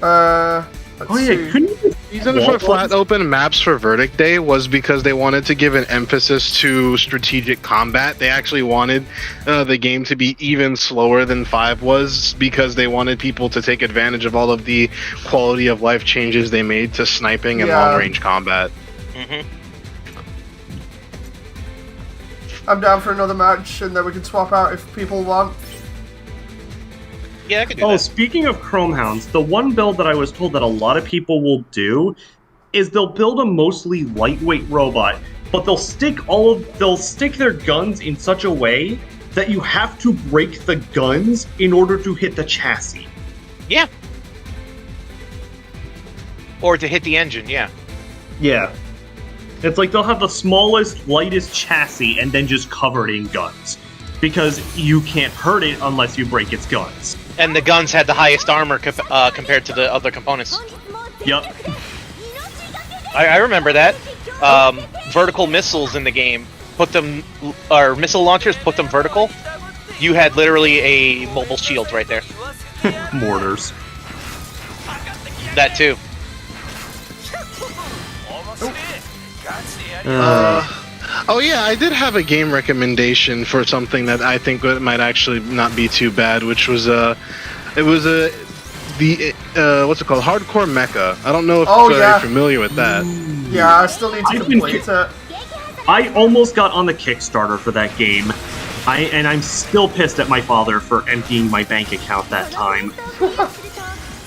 Let's see. Couldn't you reason for flat open maps for Verdict Day was because they wanted to give an emphasis to strategic combat. They actually wanted the game to be even slower than 5 was because they wanted people to take advantage of all of the quality of life changes they made to sniping and long range combat. I'm down for another match, and then we can swap out if people want. Yeah, I could do that. Speaking of Chrome Hounds, the one build that I was told that a lot of people will do is they'll build a mostly lightweight robot, but they'll stick their guns in such a way that you have to break the guns in order to hit the chassis. Yeah. Or to hit the engine, yeah. Yeah. It's like they'll have the smallest, lightest chassis and then just cover it in guns. Because you can't hurt it unless you break its guns. And the guns had the highest armor compared to the other components. Yep. I remember that. Vertical missiles in the game, or missile launchers, put them vertical. You had literally a mobile shield right there. Mortars. That too. Oh yeah, I did have a game recommendation for something that I think might actually not be too bad, which was what's it called? Hardcore Mecha. I don't know if you're familiar with that. Yeah, I still need to complete it. I almost got on the Kickstarter for that game. I'm still pissed at my father for emptying my bank account that time.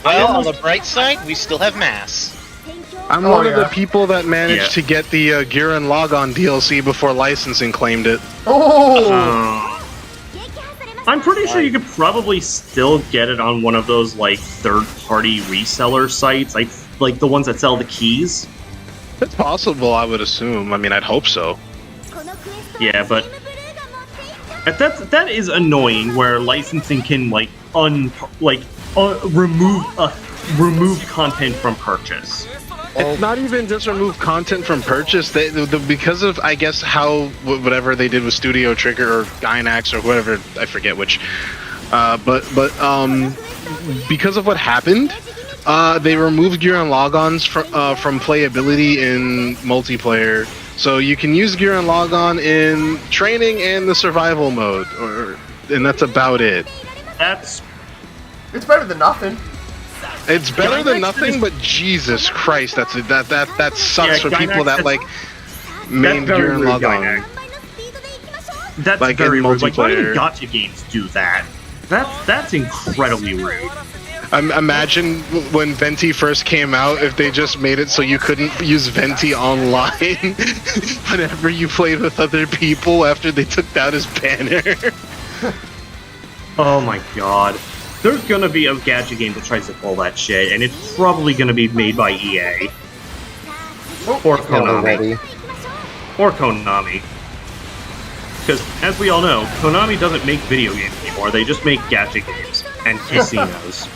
Well, on the bright side, we still have mass. I'm one of the people that managed to get the Gurren Lagann DLC before licensing claimed it. I'm pretty sure you could probably still get it on one of those like third-party reseller sites, like the ones that sell the keys. It's possible, I would assume. I mean, I'd hope so. Yeah, but that is annoying. Where licensing can remove content from purchase. It's not even just remove content from purchase. Because of, I guess, how whatever they did with Studio Trigger or Gainax or whatever, I forget which. But because of what happened, they removed Gurren Lagann's from playability in multiplayer. So you can use Gurren Lagann in training and the survival mode, and that's about it. It's better than nothing. It's better than nothing, but Jesus Christ, that sucks for people that like main Gurren Lagann. That's like very in rude. Like, why do multiplayer. gacha games do that? That's incredibly rude. Imagine when Venti first came out, if they just made it so you couldn't use Venti online whenever you played with other people after they took down his banner. Oh my god. There's gonna be a gacha game that tries to pull that shit, and it's probably gonna be made by EA. Or Konami. Or Konami. Because, as we all know, Konami doesn't make video games anymore, they just make gacha games. And casinos.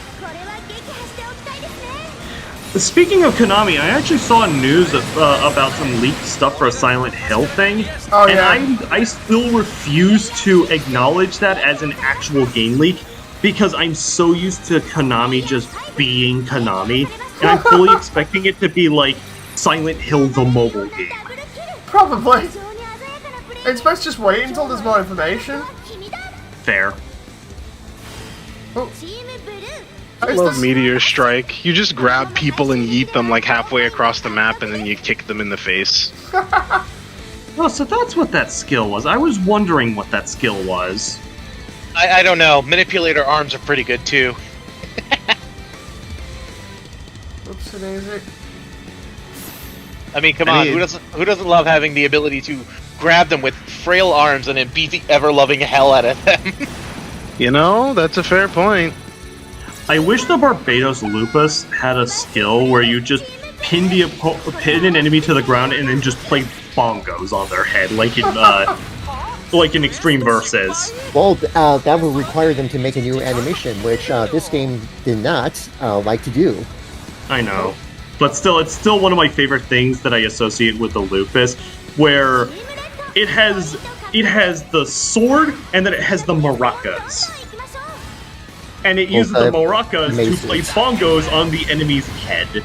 Speaking of Konami, I actually saw news about some leaked stuff for a Silent Hill thing. Oh, yeah. And I still refuse to acknowledge that as an actual game leak, because I'm so used to Konami just being Konami, and I'm fully expecting it to be like Silent Hill the mobile game. Probably. It's best just wait until there's more information. Fair. I love Meteor Strike. You just grab people and yeet them like halfway across the map, and then you kick them in the face. Oh, so that's what that skill was. I was wondering what that skill was. I don't know. Manipulator arms are pretty good too. Whoopsie daisy. I mean, come on, who doesn't love having the ability to grab them with frail arms and then beat the ever-loving hell out of them? You know, that's a fair point. I wish the Barbados Lupus had a skill where you just pin an enemy to the ground and then just play bongos on their head, like in Extreme Versus. Well, that would require them to make a new animation, which this game did not like to do. I know. But still, it's still one of my favorite things that I associate with the Lupus, where it has the sword and then it has the maracas. And it uses the maracas to play bongos on the enemy's head.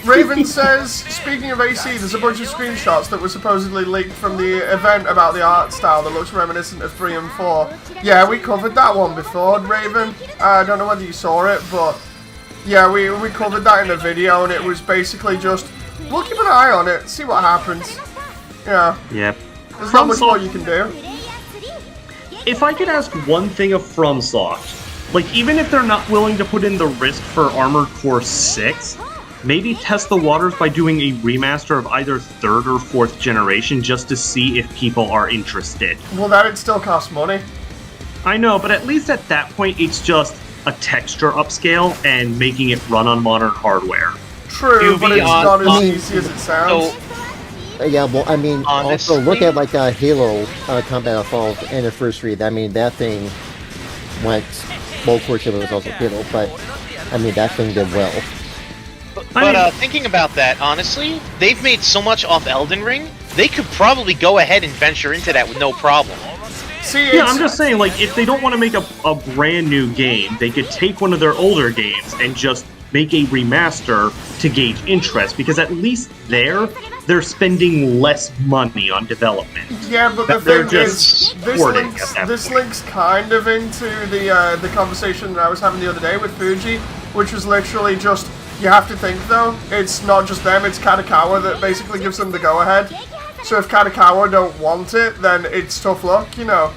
Raven says, speaking of AC, there's a bunch of screenshots that were supposedly leaked from the event about the art style that looks reminiscent of 3 and 4. Yeah, we covered that one before, Raven. I don't know whether you saw it, but yeah, we covered that in a video, and it was basically just, we'll keep an eye on it, see what happens. Yeah. Yep. There's not much more you can do. If I could ask one thing of FromSoft, like, even if they're not willing to put in the risk for Armored Core 6, maybe test the waters by doing a remaster of either 3rd or 4th generation just to see if people are interested. Well, that'd still cost money. I know, but at least at that point, it's just a texture upscale and making it run on modern hardware. True, but it's not as easy as it sounds. Yeah, well, I mean, honestly, also look at like Halo Combat Evolved Anniversary. I mean, that thing went. Well, of course, it was also Halo, but I mean, that thing did well. But thinking about that, honestly, they've made so much off Elden Ring, they could probably go ahead and venture into that with no problem. See, yeah, I'm just saying, like, if they don't want to make a brand new game, they could take one of their older games and just make a remaster to gauge interest, because at least they're spending less money on development. Yeah, but the They're thing just is, porting this links kind of into the conversation that I was having the other day with Fuji, which was literally just, you have to think though, it's not just them, it's Katakawa that basically gives them the go-ahead. So if Katakawa don't want it, then it's tough luck, you know.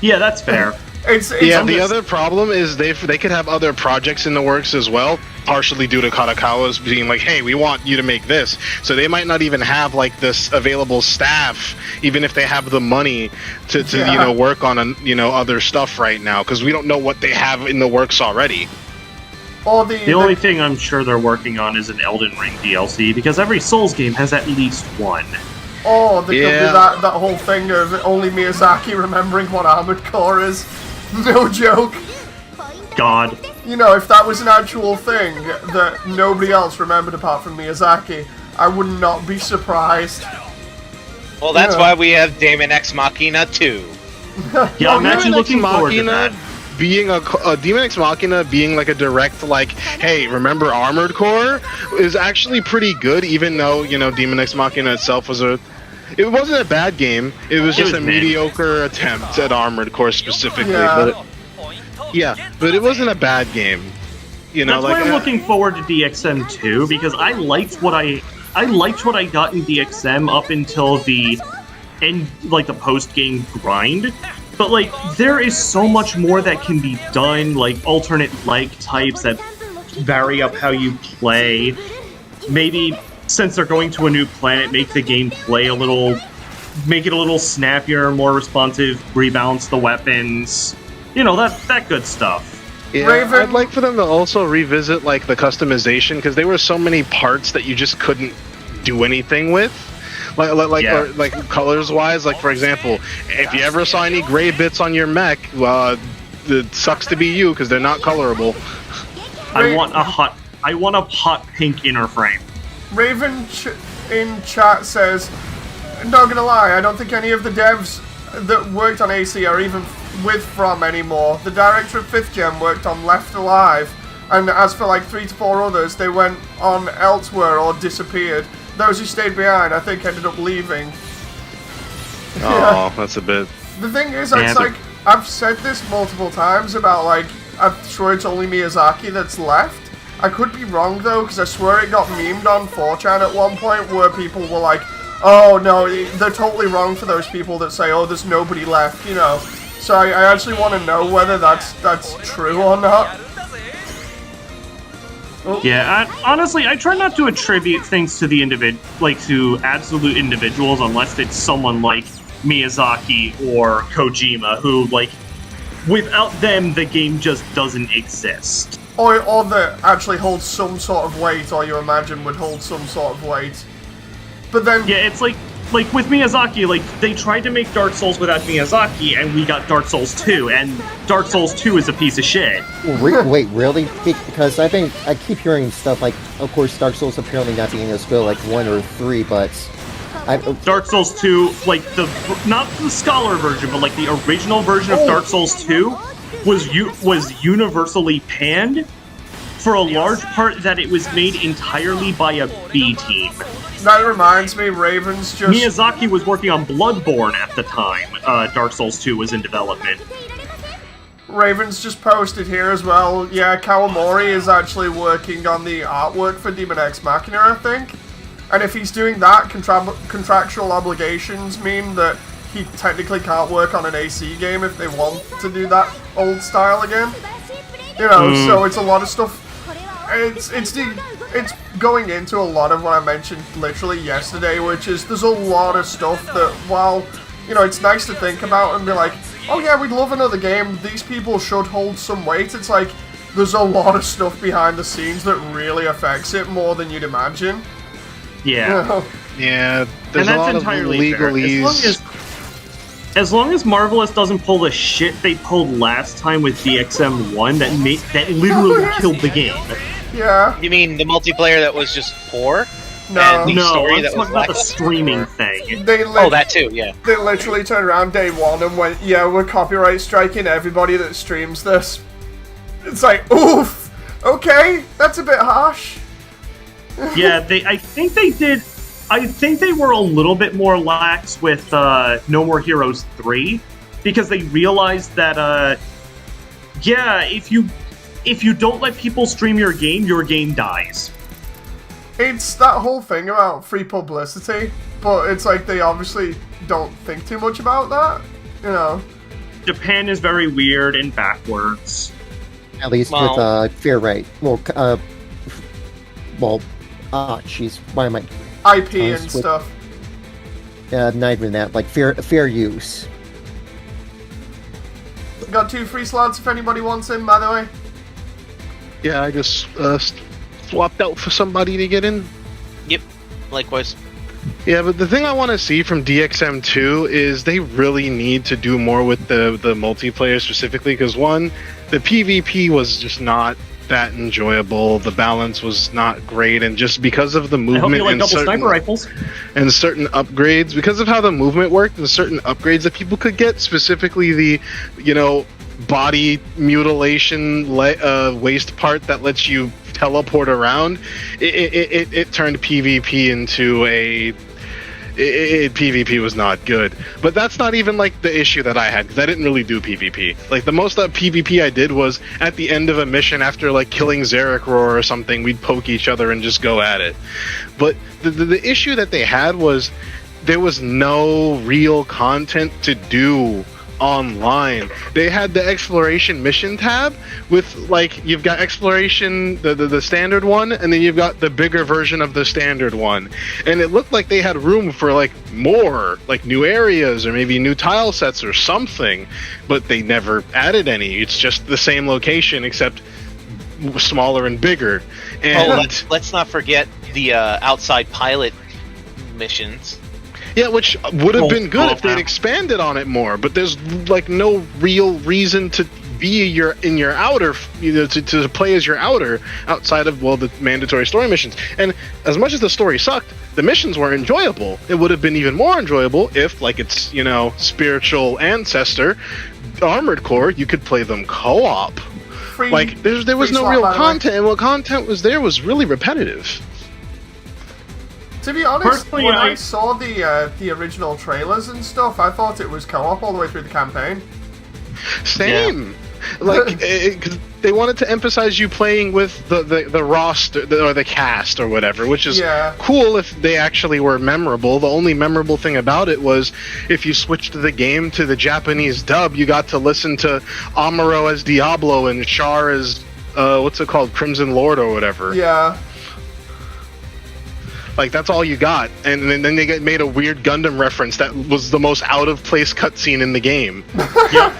Yeah, that's fair. The other problem is they could have other projects in the works as well, partially due to Katakawa's being like, hey, we want you to make this. So they might not even have like this available staff, even if they have the money to work on other stuff right now, because we don't know what they have in the works already. The only thing I'm sure they're working on is an Elden Ring DLC, because every Souls game has at least one. Oh, there could be that whole thing of only Miyazaki remembering what Armored Core is. No joke. God. You know, if that was an actual thing that nobody else remembered apart from Miyazaki, I would not be surprised. Well, that's why we have Daemon X Machina 2. Yeah, I'm actually looking forward to that. Being a Demon X Machina being like a direct, like, hey, remember Armored Core, is actually pretty good, even though, Demon X Machina itself was it wasn't a bad game. It was just a mediocre attempt at Armored Core specifically. Yeah. But it wasn't a bad game. That's why I'm looking forward to DXM 2, because I liked what I got in DXM up until the end, like the post-game grind. But, like, there is so much more that can be done, like alternate like types that vary up how you play. Maybe, since they're going to a new planet, make the game play make it a little snappier, more responsive, rebalance the weapons. That good stuff. Yeah, Raven. I'd like for them to also revisit, like, the customization, because there were so many parts that you just couldn't do anything with. Like colors-wise, like, for example, if you ever saw any gray bits on your mech, it sucks to be you, because they're not colorable. I want a hot pink inner frame. Raven in chat says, not gonna lie, I don't think any of the devs that worked on AC are even with From anymore. The director of 5th Gen worked on Left Alive, and as for like 3 to 4 others, they went on elsewhere or disappeared. Those who stayed behind, I think, ended up leaving. Oh, that's a bit... The thing is, it's like, I've said this multiple times about, like, I'm sure it's only Miyazaki that's left. I could be wrong, though, because I swear it got memed on 4chan at one point where people were like, oh, no, they're totally wrong for those people that say, oh, there's nobody left, So I actually want to know whether that's true or not. Yeah, honestly, I try not to attribute things to the to absolute individuals, unless it's someone like Miyazaki or Kojima, who, like, without them, the game just doesn't exist. Or that actually holds some sort of weight, or you imagine would hold some sort of weight. But then... Yeah, it's like with Miyazaki, like, they tried to make Dark Souls without Miyazaki, and we got Dark Souls 2, and Dark Souls 2 is a piece of shit. Wait, really? Because I keep hearing stuff like, of course, Dark Souls apparently not being as good like 1 or 3, but... Dark Souls 2, like, not the Scholar version, but, like, the original version of Dark Souls 2 was universally panned for a large part that it was made entirely by a B team. That reminds me, Raven's just... Miyazaki was working on Bloodborne at the time Dark Souls 2 was in development. Raven's just posted here as well. Yeah, Kawamori is actually working on the artwork for Demon X Machina, I think. And if he's doing that, contractual obligations mean that he technically can't work on an AC game if they want to do that old style again. You know, so it's a lot of stuff. It's going into a lot of what I mentioned literally yesterday, which is there's a lot of stuff that, while, you know, it's nice to think about and be like, oh yeah, we'd love another game, these people should hold some weight. It's like, there's a lot of stuff behind the scenes that really affects it more than you'd imagine. Yeah. You know? Yeah, there's and a lot that's entirely of legalese. fair. As long as Marvelous doesn't pull the shit they pulled last time with DXM1 that literally killed the game. Yeah. You mean the multiplayer that was just poor? No. And the No, story I'm that was talking about the lackluster? streaming thing. Oh, that too, yeah. They literally turned around day one and went, yeah, we're copyright striking everybody that streams this. It's like, oof! Okay, that's a bit harsh. Yeah, I think they were a little bit more lax with No More Heroes 3, because they realized that, yeah, if you don't let people stream your game dies. It's that whole thing about free publicity, but it's like they obviously don't think too much about that, you know. Japan is very weird and backwards. At least with fair rate. Jeez, why am I... IP and stuff. Not even that, like fair use. Got 2 free slots if anybody wants in, by the way. Yeah, I just swapped out for somebody to get in. Yep, likewise. Yeah, but the thing I want to see from DXM2 is they really need to do more with the multiplayer specifically, because one, the PvP was just not that enjoyable. The balance was not great, and just because of the movement I hope you like and double sniper rifles and certain upgrades, because of how the movement worked and certain upgrades that people could get, specifically the, you know, body mutilation waist part that lets you teleport around, it turned PvP into a... PvP was not good. But that's not even like the issue that I had, because I didn't really do PvP. Like the most PvP I did was at the end of a mission after like killing Zarek Roar or something, we'd poke each other and just go at it. But the issue that they had was there was no real content to do online. They had the exploration mission tab with, like, you've got exploration, the standard one, and then you've got the bigger version of the standard one, and it looked like they had room for like more, like new areas or maybe new tile sets or something, but they never added any. It's just the same location except smaller and bigger. And let's not forget the outside pilot missions. Yeah, which would have been good if they'd expanded on it more, but there's like no real reason to be in your outer, you know, to play as your outer outside of, well, the mandatory story missions. And as much as the story sucked, the missions were enjoyable. It would have been even more enjoyable if, like its, you know, spiritual ancestor, Armored Core, you could play them co-op. Like there was no real content, and what content was there was really repetitive. To be honest, personally, when I saw the original trailers and stuff, I thought it was co-op all the way through the campaign. Same. Yeah. Like, because they wanted to emphasize you playing with the roster, or the cast, or whatever, which is cool if they actually were memorable. The only memorable thing about it was if you switched the game to the Japanese dub, you got to listen to Amuro as Diablo and Char as what's it called, Crimson Lord or whatever. Yeah. Like, that's all you got. And then they made a weird Gundam reference that was the most out-of-place cutscene in the game. Yep.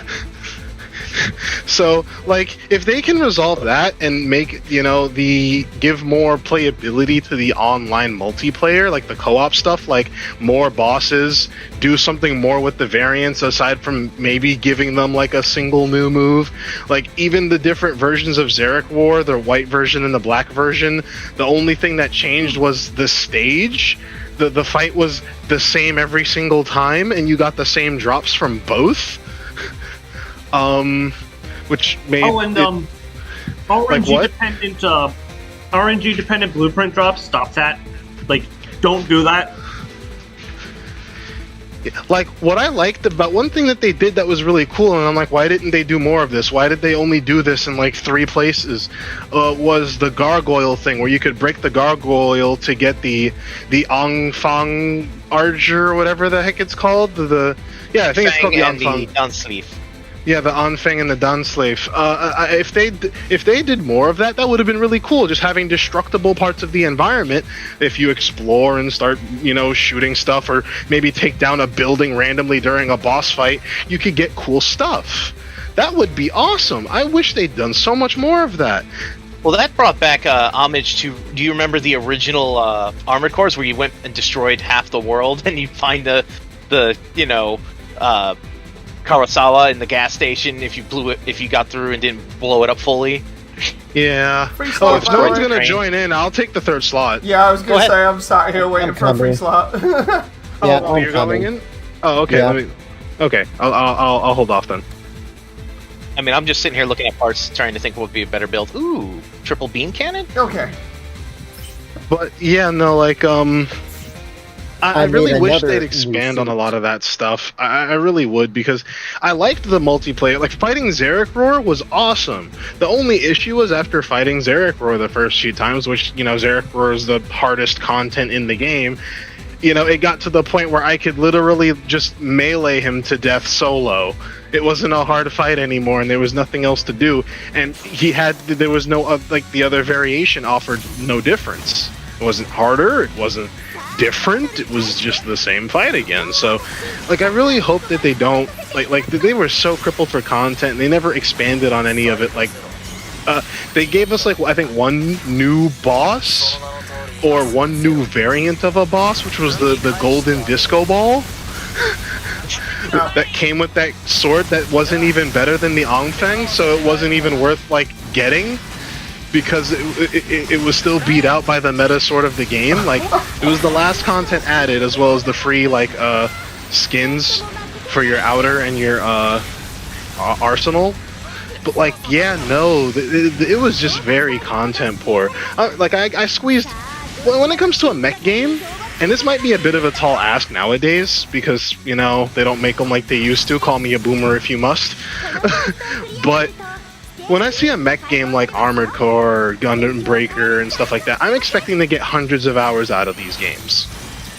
So, like, if they can resolve that and make, give more playability to the online multiplayer, like the co-op stuff, like more bosses, do something more with the variants aside from maybe giving them, like, a single new move. Like, even the different versions of Zarek War, the white version and the black version, the only thing that changed was the stage. The fight was the same every single time, and you got the same drops from both. Which made RNG dependent blueprint drops. Stop that! Like, don't do that. Like, what I liked about one thing that they did that was really cool, and I'm like, why didn't they do more of this? Why did they only do this in like 3 places? Was the gargoyle thing where you could break the gargoyle to get the Angfang Archer or whatever the heck it's called. I think it's called the Angfang. The sleeve. Yeah, the Anfang and the Danslave. If they did more of that, that would have been really cool. Just having destructible parts of the environment. If you explore and start, shooting stuff, or maybe take down a building randomly during a boss fight, you could get cool stuff. That would be awesome. I wish they'd done so much more of that. Well, that brought back homage to. Do you remember the original Armored Cores where you went and destroyed half the world, and you find the Kurosawa in the gas station if you got through and didn't blow it up fully? Yeah. Free slot, If no one's by the way. gonna join in, I'll take the 3rd slot. Yeah, I was Go gonna ahead. say I'm sat here waiting I'm for a free coming. slot. Yeah, Oh, I'm you're going coming. in? Oh, okay. Yeah. Okay, I'll hold off then. I mean, I'm just sitting here looking at parts, trying to think what would be a better build. Ooh, triple beam cannon? Okay. But yeah, no, like I I really made wish another they'd expand new on a lot of that stuff. I really would, because I liked the multiplayer. Like, fighting Zarek Roar was awesome. The only issue was after fighting Zarek Roar the first few times, which, Zarek Roar is the hardest content in the game, it got to the point where I could literally just melee him to death solo. It wasn't a hard fight anymore, and there was nothing else to do. And there was no, the other variation offered no difference. It wasn't harder, it wasn't different, it was just the same fight again. So, like, I really hope that they don't, like they were so crippled for content, and they never expanded on any of it. Like, they gave us, like, I think one new boss, or one new variant of a boss, which was the golden disco ball. That came with that sword that wasn't even better than the Angfang, so it wasn't even worth, like, getting, because it was still beat out by the meta sword of the game. Like, it was the last content added, as well as the free, like, skins for your outer and your arsenal. But, like, yeah, no, it was just very content poor. I squeezed. When it comes to a mech game, and this might be a bit of a tall ask nowadays, because, they don't make them like they used to. Call me a boomer if you must. But when I see a mech game like Armored Core or Gundam Breaker and stuff like that, I'm expecting to get hundreds of hours out of these games.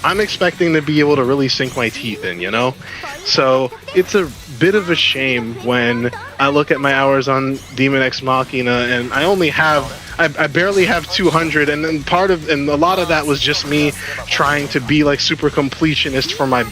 I'm expecting to be able to really sink my teeth in, So it's a bit of a shame when I look at my hours on Demon X Machina and I barely have 200, and then a lot of that was just me trying to be like super completionist for my,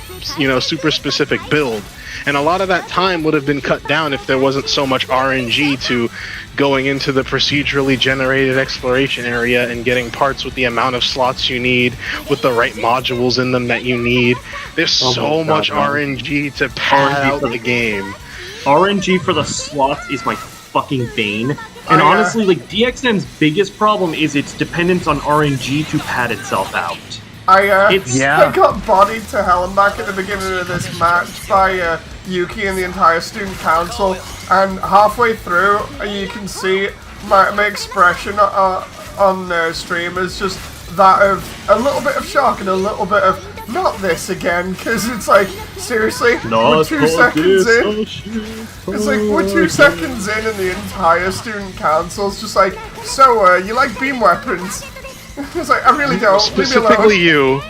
super specific build. And a lot of that time would have been cut down if there wasn't so much RNG to going into the procedurally generated exploration area and getting parts with the amount of slots you need, with the right modules in them that you need. There's so much RNG to pad out the game. RNG for the slots is my fucking bane. And honestly, like, DXM's biggest problem is its dependence on RNG to pad itself out. I got bodied to hell and back at the beginning of this match by Yuki and the entire student council, and halfway through you can see my expression on stream is just that of a little bit of shock and a little bit of not this again, because it's like, seriously, we're 2 seconds in. It's like, we're 2 seconds in and the entire student council's just like, so, you like beam weapons? It's like, I really don't. Specifically you.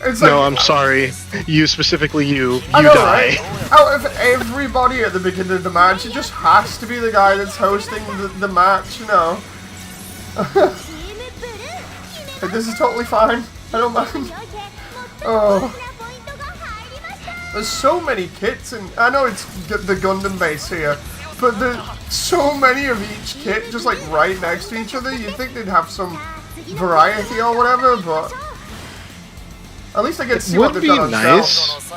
It's like, No, I'm sorry. You, specifically you I know, die. right? Out of everybody at the beginning of the match, it just has to be the guy that's hosting the match, you know? Like, this is totally fine. I don't mind. Oh. There's so many kits, and I know it's the Gundam base here, but there's so many of each kit just like right next to each other. You'd think they'd have some variety or whatever, but at least I get to see what Would they've be done on nice.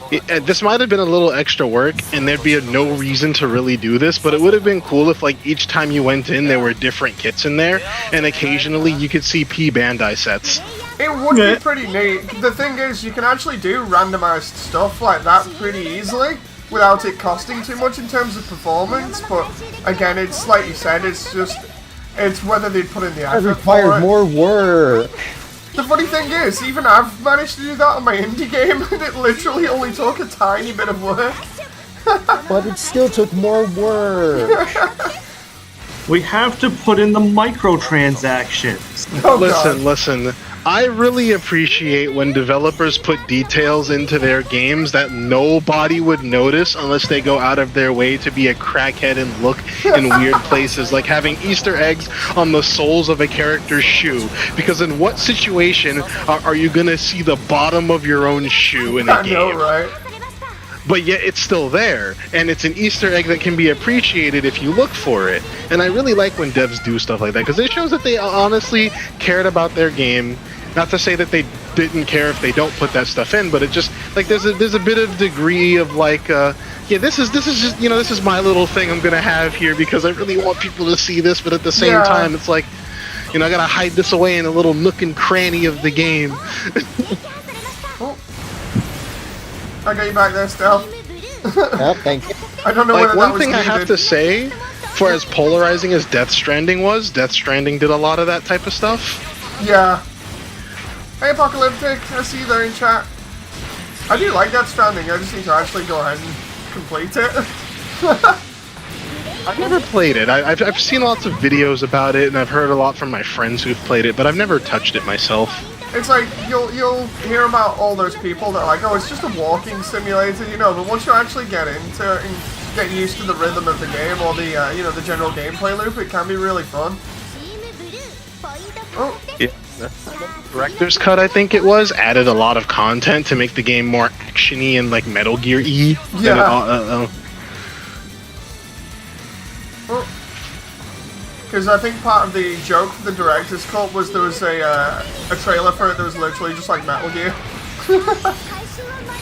This might have been a little extra work, and there'd be no reason to really do this, but it would have been cool if, like, each time you went in, there were different kits in there, and occasionally you could see P Bandai sets. It would be pretty neat. The thing is, you can actually do randomized stuff like that pretty easily without it costing too much in terms of performance, but again, it's like you said, it's whether they'd put in the It effort for requires it. more work. The funny thing is, even I've managed to do that on my indie game, and it literally only took a tiny bit of work. But it still took more work. We have to put in the microtransactions. Oh, Listen, God. listen. I really appreciate when developers put details into their games that nobody would notice unless they go out of their way to be a crackhead and look in weird places, like having Easter eggs on the soles of a character's shoe. Because in what situation are you gonna see the bottom of your own shoe in a I game? know, right? But yet it's still there, and it's an Easter egg that can be appreciated if you look for it. And I really like when devs do stuff like that, because it shows that they honestly cared about their game. Not to say that they didn't care if they don't put that stuff in, but it just, like, there's a bit of degree of, like, yeah, this is just, you know, this is my little thing I'm gonna have here because I really want people to see this, but at the same time, it's like, you know, I gotta hide this away in a little nook and cranny of the game. Oh. I got you back there, Stell. Oh, thank you. I don't know Like, whether that one was thing I have needed. to say, for as polarizing as Death Stranding was, Death Stranding did a lot of that type of stuff. Yeah. Hey, Apocalyptic, I see you there in chat. I do like that Stranding, I just need to actually go ahead and complete it. I've never played it. I've seen lots of videos about it, and I've heard a lot from my friends who've played it, but I've never touched it myself. It's like, you'll hear about all those people that are like, oh, it's just a walking simulator, you know, but once you actually get into it and get used to the rhythm of the game, or the, you know, the general gameplay loop, it can be really fun. Oh, Yeah. Director's Cut, I think it was, added a lot of content to make the game more actiony and, like, Metal Gear-y. Yeah. Because I think part of the joke for the director's cut was there was a trailer for it that was literally just like Metal Gear.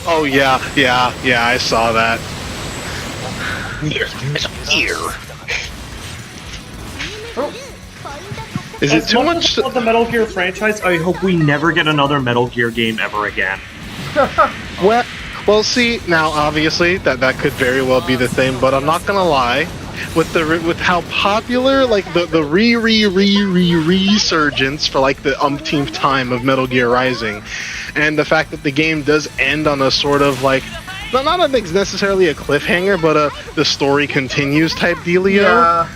Oh, yeah, I saw that. Here. Is it too much? Of the Metal Gear franchise, I hope we never get another Metal Gear game ever again. Well, see, now obviously that could very well be the thing, but I'm not gonna lie, with how popular, like, the resurgence for, like, the umpteenth time of Metal Gear Rising, and the fact that the game does end on a sort of, like, not necessarily a cliffhanger, but the story continues type dealio. Yeah.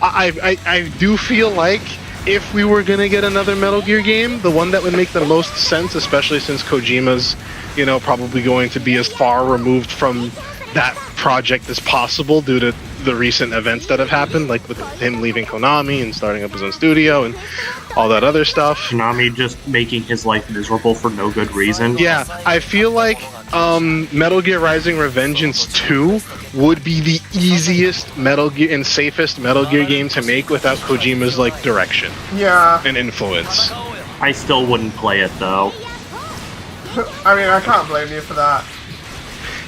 I do feel like if we were gonna get another Metal Gear game, the one that would make the most sense, especially since Kojima's, you know, probably going to be as far removed from that project as possible due to the recent events that have happened, like with him leaving Konami and starting up his own studio and all that other stuff. Konami just making his life miserable for no good reason. Yeah, I feel like Metal Gear Rising Revengeance 2 would be the easiest Metal Gear and safest Metal Gear game to make without Kojima's, like, direction Yeah. and influence. I still wouldn't play it though. I mean, I can't blame you for that.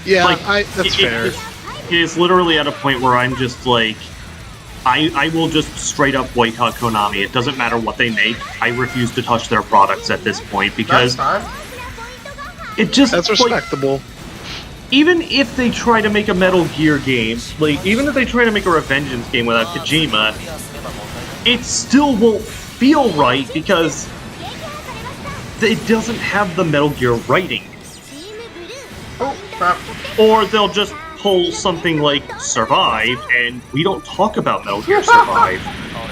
Yeah, Like, that's fair. It is literally at a point where I'm just like, I will just straight up boycott Konami. It doesn't matter what they make. I refuse to touch their products at this point because That's fine. it just That's like, respectable. even if they try to make a Metal Gear game, like even if they try to make a Revengeance game without Kojima, it still won't feel right because it doesn't have the Metal Gear writing. Oh, crap. Or they'll just pull something like Survive, and we don't talk about Metal Gear Survive.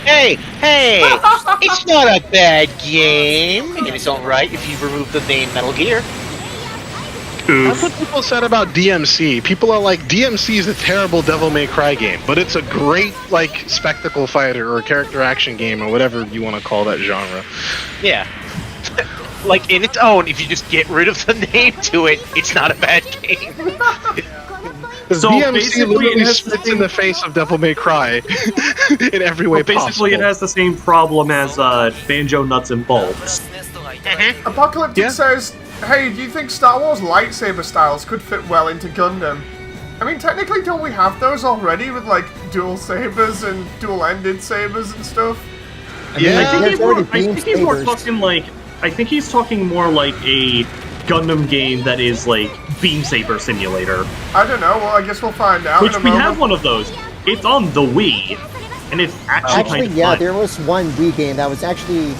Hey, Hey, it's not a bad game in its own right if you remove the name Metal Gear. That's what people said about DMC. People are like, DMC is a terrible Devil May Cry game, but it's a great like spectacle fighter or character action game or whatever you want to call that genre. Yeah. Like in its own, if you just get rid of the name to it, it's not a bad game. So DMC basically, literally it has spits in the face of Devil May Cry in every way basically possible. it has the same problem as Banjo Nuts and Bolts. Apocalyptic Yeah. says, hey, do you think Star Wars lightsaber styles could fit well into Gundam? I mean, technically, don't we have those already with, like, dual sabers and dual-ended sabers and stuff? Yeah. I think he's talking more like a Gundam game that is like Beam Saber Simulator. I don't know, well, I guess we'll find out Which in a we moment. have one of those. It's on the Wii, and it's actually kind of yeah, fun. there was one Wii game that was actually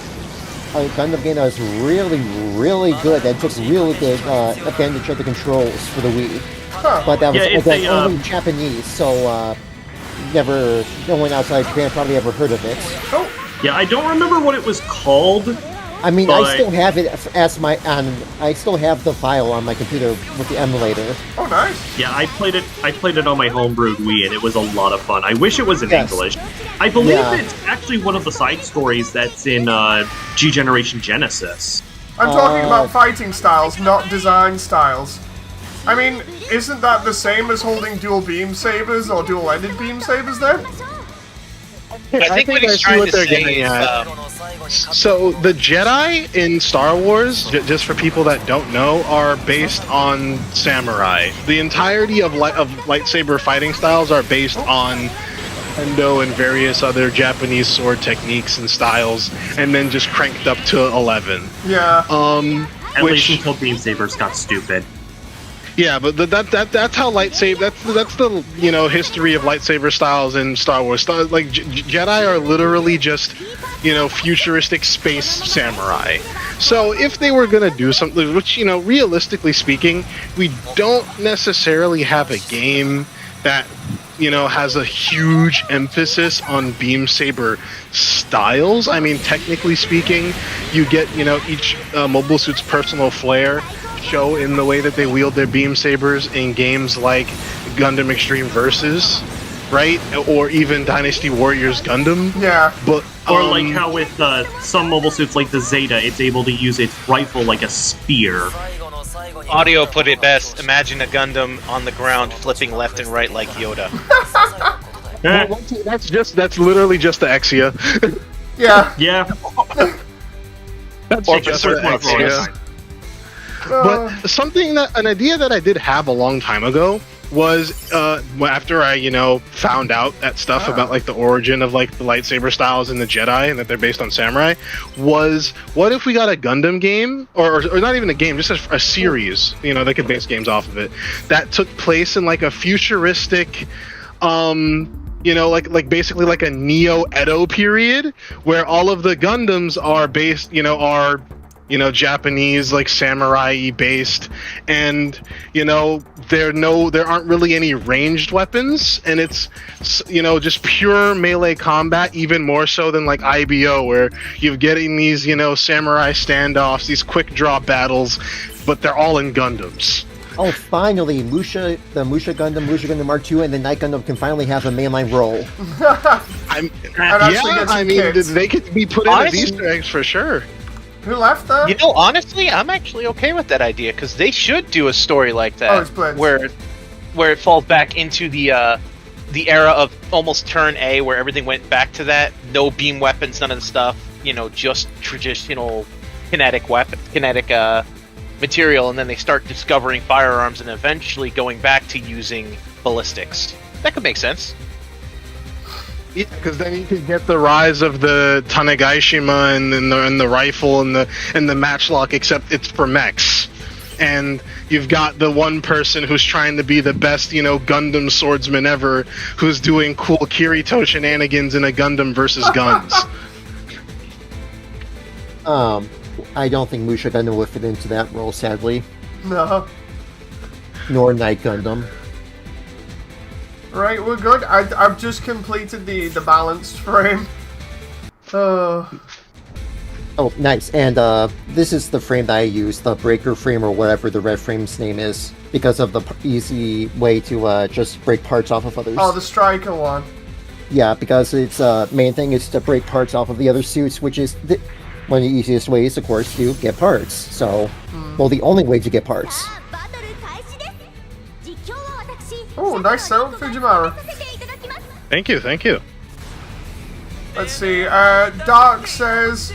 a Gundam game that was really, really good. That took really good advantage of the controls for the Wii. Huh. But that was, Yeah, it's that was a, only Japanese, so no one outside Japan probably ever heard of it. Oh, Yeah, I don't remember what it was called. I mean, But- I still have it I still have the file on my computer with the emulator. oh, nice. Yeah, I played it on my homebrewed Wii, and it was a lot of fun. I wish it was in Yes. English. I believe Yeah. it's actually one of the side stories that's in G Generation Genesis. I'm talking about fighting styles, not design styles. I mean, isn't that the same as holding dual beam sabers or dual-ended beam sabers then? I think what I he's see trying what to they're say getting is, at. So the Jedi in Star Wars, just for people that don't know, are based on samurai. The entirety of lightsaber fighting styles are based on Kendo and various other Japanese sword techniques and styles, and then just cranked up to 11. Yeah. At Which- least until Beam Sabers got stupid. Yeah, but that's how lightsaber. That's the history of lightsaber styles in Star Wars. Like Jedi are literally just futuristic space samurai. So if they were gonna do something, which realistically speaking, we don't necessarily have a game that has a huge emphasis on beam saber styles. I mean, technically speaking, you get each mobile suit's personal flair show in the way that they wield their beam sabers in games like Gundam Extreme Versus, right? Or even Dynasty Warriors Gundam. Yeah. But Or like how with some mobile suits like the Zeta, it's able to use its rifle like a spear. Audio put it best. Imagine a Gundam on the ground flipping left and right like Yoda. that's literally just the Exia. Yeah. Yeah. That's Or just Berserk the Exia. But an idea that I did have a long time ago was after I found out that stuff about like the origin of like the lightsaber styles in the Jedi and that they're based on samurai, was what if we got a Gundam game or not even a game, just a series that could base games off of it that took place in like a futuristic like basically like a Neo Edo period where all of the Gundams are based Japanese, like samurai based, and there aren't really any ranged weapons, and it's just pure melee combat, even more so than like IBO, where you're getting these samurai standoffs, these quick draw battles, but they're all in Gundams. Oh, finally, the Musha Gundam Mark II, and the Night Gundam can finally have a mainline role. actually get some kids. They could be put in as Honestly- Easter eggs for sure. Who left there? Honestly, I'm actually okay with that idea because they should do a story like Oh, that, it's Blitz. where it falls back into the era of almost turn A, where everything went back to that. No beam weapons, none of the stuff. Just traditional kinetic material, and then they start discovering firearms and eventually going back to using ballistics. That could make sense. Yeah, because then you could get the rise of the Tanegaishima and the rifle and the matchlock, except it's for mechs. And you've got the one person who's trying to be the best, Gundam swordsman ever, who's doing cool Kirito shenanigans in a Gundam versus guns. I don't think Musha Gundam would fit into that role, sadly. No. Nor Night Gundam. Right, we're good. I've just completed the balanced frame. Oh, nice. And this is the frame that I use, the breaker frame or whatever the red frame's name is, because of the easy way to just break parts off of others. Oh, the striker one. Yeah, because its main thing is to break parts off of the other suits, which is one of the easiest ways, of course, to get parts. So, well, the only way to get parts. Oh, nice sound, Fujimaru. Thank you, thank you. Let's see, Dark says,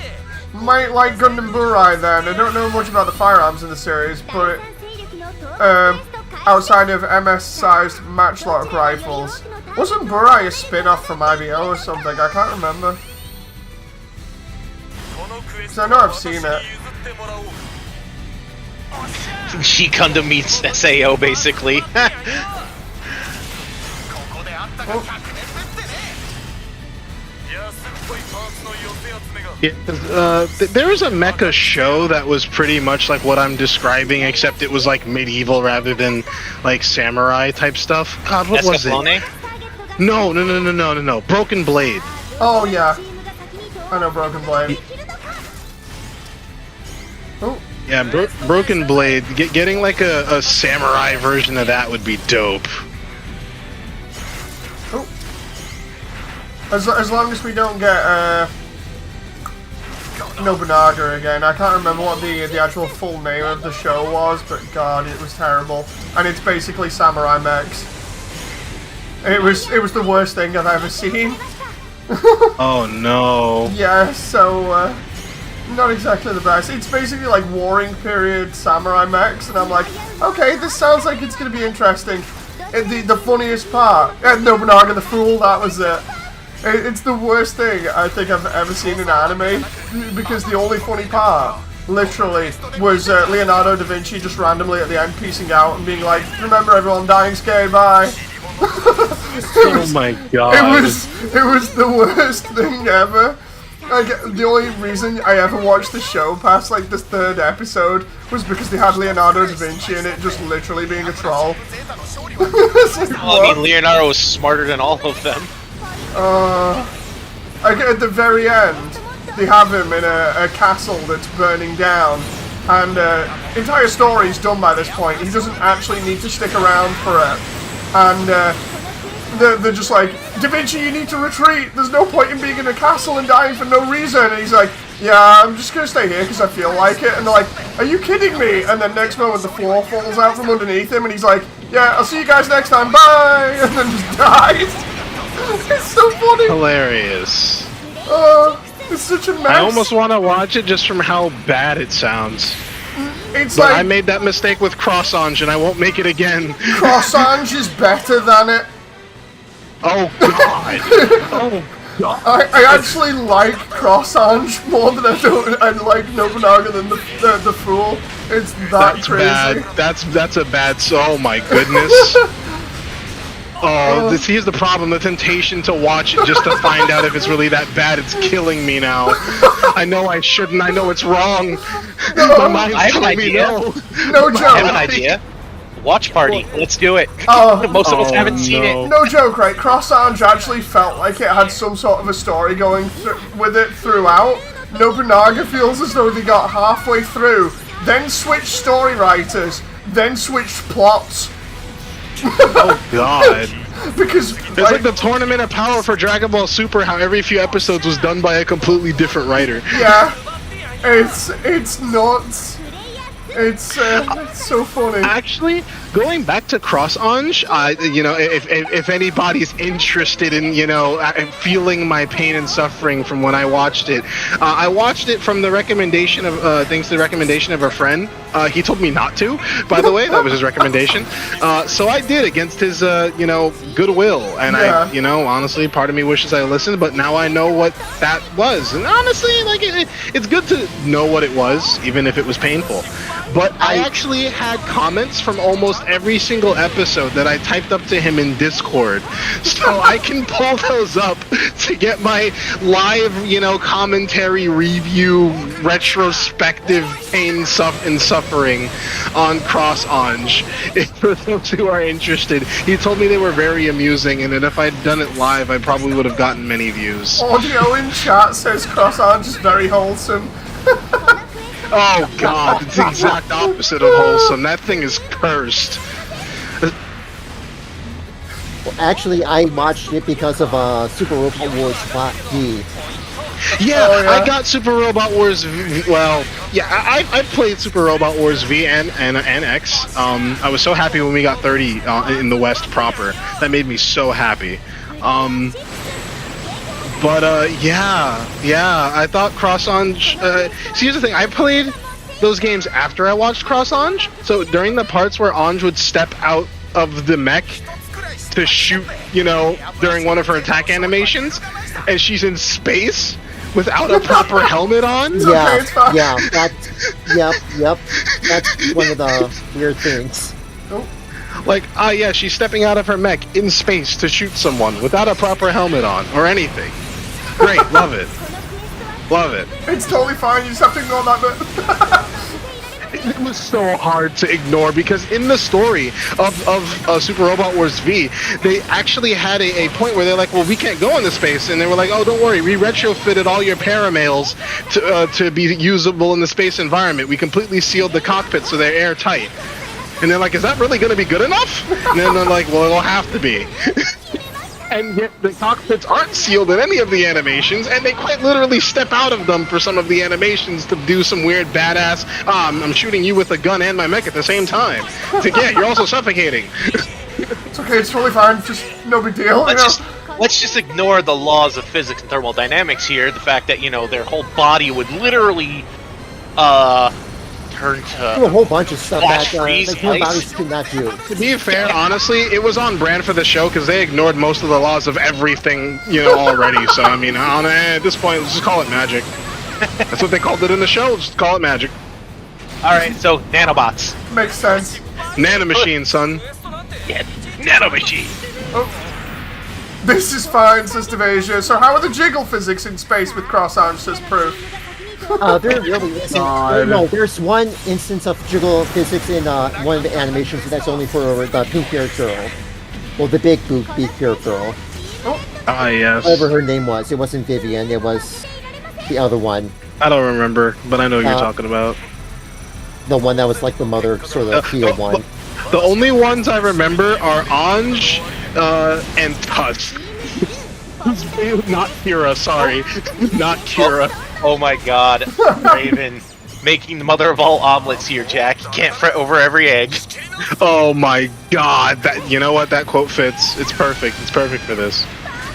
might like Gundam Burai then. I don't know much about the firearms in the series, but outside of MS-sized matchlock rifles. Wasn't Burai a spin-off from IBO or something? I can't remember. Because I know I've seen it. G Gundam meets SAO, basically. Yeah, there was a mecha show that was pretty much like what I'm describing, except it was like medieval rather than like samurai type stuff. God, what was it? No. Broken Blade. Oh, yeah. I know Broken Blade. Oh. Yeah, Broken Blade. Getting like a samurai version of that would be dope. Oh. As long as we don't get Nobunaga again. I can't remember what the actual full name of the show was, but God, it was terrible. And it's basically samurai mechs. It was the worst thing I've ever seen. Oh no. Yeah, so not exactly the best. It's basically like warring period samurai mechs, and I'm like, okay, this sounds like it's gonna be interesting. The funniest part, Nobunaga the Fool, that was it. It's the worst thing I think I've ever seen in anime, because the only funny part, literally, was Leonardo da Vinci just randomly at the end piecing out and being like, remember everyone, dying scared, bye. Oh my God. It was the worst thing ever. Like, the only reason I ever watched the show past like this third episode was because they had Leonardo da Vinci in it just literally being a troll. Like, I mean, Leonardo was smarter than all of them. Like at the very end, they have him in a castle that's burning down, and entire story's done by this point. He doesn't actually need to stick around for it, and they're just like, Da Vinci, you need to retreat. There's no point in being in a castle and dying for no reason. And he's like, yeah, I'm just gonna stay here because I feel like it. And they're like, are you kidding me? And then next moment the floor falls out from underneath him, and he's like, yeah, I'll see you guys next time. Bye, and then just dies. It's so funny. Hilarious. It's such a mess. I almost want to watch it just from how bad it sounds. It's But like I made that mistake with Cross-Ange and I won't make it again. Cross-Ange is better than it. Oh God. Oh God. I actually like Cross-Ange more than I like Nobunaga than the Fool. It's That's crazy. bad. That's a bad. Oh my goodness. Oh, here's the problem: the temptation to watch it just to find out if it's really that bad. It's killing me now. I know I shouldn't. I know it's wrong. My mind's I have an telling me idea. no. No I have an joke. idea. Watch party. Let's do it. Oh. Most of us Oh, haven't seen no. it. No joke, right? Cross-Ange actually felt like it had some sort of a story going with it throughout. Nobunaga feels as though they got halfway through, then switched story writers, then switched plots. Oh God. Because It's like the Tournament of Power for Dragon Ball Super, how every few episodes was done by a completely different writer. yeah, it's nuts. It's so funny. Actually, going back to Cross-Ange, if anybody's interested in, feeling my pain and suffering from when I watched it, I watched it from the recommendation of, thanks to the recommendation of a friend. He told me not to, by the way, that was his recommendation. So I did against his, goodwill. And Yeah. honestly, part of me wishes I listened, but now I know what that was. And honestly, like, it's good to know what it was, even if it was painful. But I actually had comments from almost every single episode that I typed up to him in Discord. So I can pull those up to get my live, commentary review retrospective pain and suffering on Cross Ange. For those who are interested, he told me they were very amusing and that if I'd done it live, I probably would have gotten many views. Audio in chat says Cross Ange is very wholesome. Oh god, it's the exact opposite of wholesome. That thing is cursed. Well, actually, I watched it because of Super Robot Wars V. Yeah, Oh, yeah? I got Super Robot Wars V. Well, yeah, I've played Super Robot Wars V and X. I was so happy when we got 30 in the West proper. That made me so happy. Yeah, I thought Cross Ange. See, here's the thing: I played those games after I watched Cross Ange. So during the parts where Ange would step out of the mech to shoot, during one of her attack animations, and she's in space without a proper helmet on. Yeah, it's fine. yeah, yep. That's one of the weird things. Like, yeah, she's stepping out of her mech in space to shoot someone without a proper helmet on or anything. Great, love it. Love it. It's totally fine, you just have to ignore that bit. It was so hard to ignore because in the story of Super Robot Wars V, they actually had a point where they're like, well, we can't go into space. And they were like, oh, don't worry, we retrofitted all your paramails to be usable in the space environment. We completely sealed the cockpit so they're airtight. And they're like, is that really going to be good enough? And then they're like, well, it'll have to be. And yet the cockpits aren't sealed in any of the animations, and they quite literally step out of them for some of the animations to do some weird badass, I'm shooting you with a gun and my mech at the same time. Yeah, you're also suffocating. It's okay, it's totally fine, just no big deal. Let's just ignore the laws of physics and thermodynamics here. The fact that their whole body would literally turn to Do a whole bunch of stuff Flash that freeze, the human ice. bodies could not do. To be fair, honestly, it was on brand for the show because they ignored most of the laws of everything, already. So, I mean, at this point, let's just call it magic. That's what they called it in the show, just call it magic. Alright, so nanobots. Makes sense. Nanomachine, son. Yeah, nanomachine. This is fine, says Devasia. So how are the jiggle physics in space with Cross Ange, says Proof? There really isn't. No, there's one instance of jiggle physics in one of the animations, and that's only for the pink-haired girl. Well, the big pink-haired girl. Ah, yes. Whatever her name was. It wasn't Vivian, it was the other one. I don't remember, but I know what you're talking about. The one that was like the mother sort of field one. The only ones I remember are Ange and Tusk. Not Kira, sorry. Not Kira. Oh my god, Raven. Making the mother of all omelets here, Jack. You can't fret over every egg. Oh my god. You know what? That quote fits. It's perfect. It's perfect for this.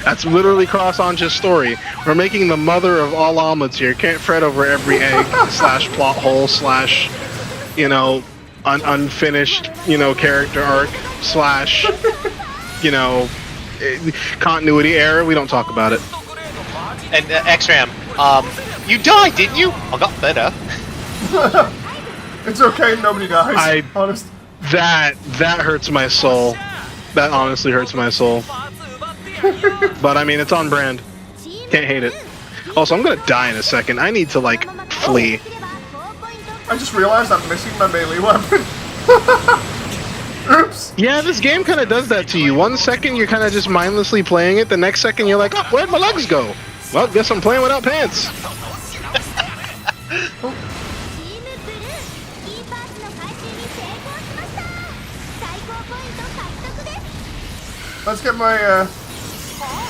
That's literally Cross Ange's story. We're making the mother of all omelets here. Can't fret over every egg slash plot hole slash, unfinished, character arc slash, continuity error. We don't talk about it. And X-Ram, you died, didn't you? I got better. It's okay, nobody dies. Honest. That hurts my soul. That honestly hurts my soul. But I mean, it's on brand. Can't hate it. Also, I'm gonna die in a second. I need to flee. I just realized I'm missing my melee weapon. Oops. Yeah, this game kind of does that to you. 1 second you're kind of just mindlessly playing it. The next second you're like, oh, where'd my legs go? Well, guess I'm playing without pants. Let's get my,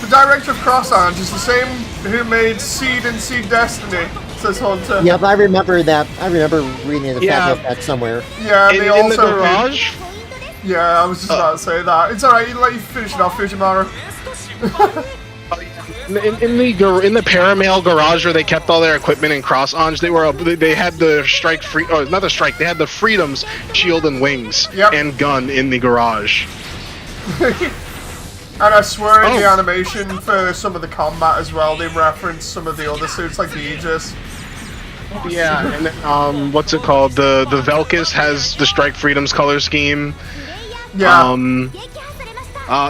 the director of Cross Ange is the same who made Seed and Seed Destiny, says Hunter. Yeah, but I remember that. I remember reading the Yeah. fact of that somewhere. Yeah, In they the also garage? Yeah, I was just about to say that. It's alright, let you finish it off, Fujimaru. In the Paramail garage where they kept all their equipment in Cross Ange, they had the strike free, oh, not the strike, they had the Freedom's shield and wings and gun in the garage. And I swear in the animation for some of the combat as well, they reference some of the other suits like the Aegis. Yeah, and what's it called? The Velkis has the Strike Freedom's color scheme. Yeah.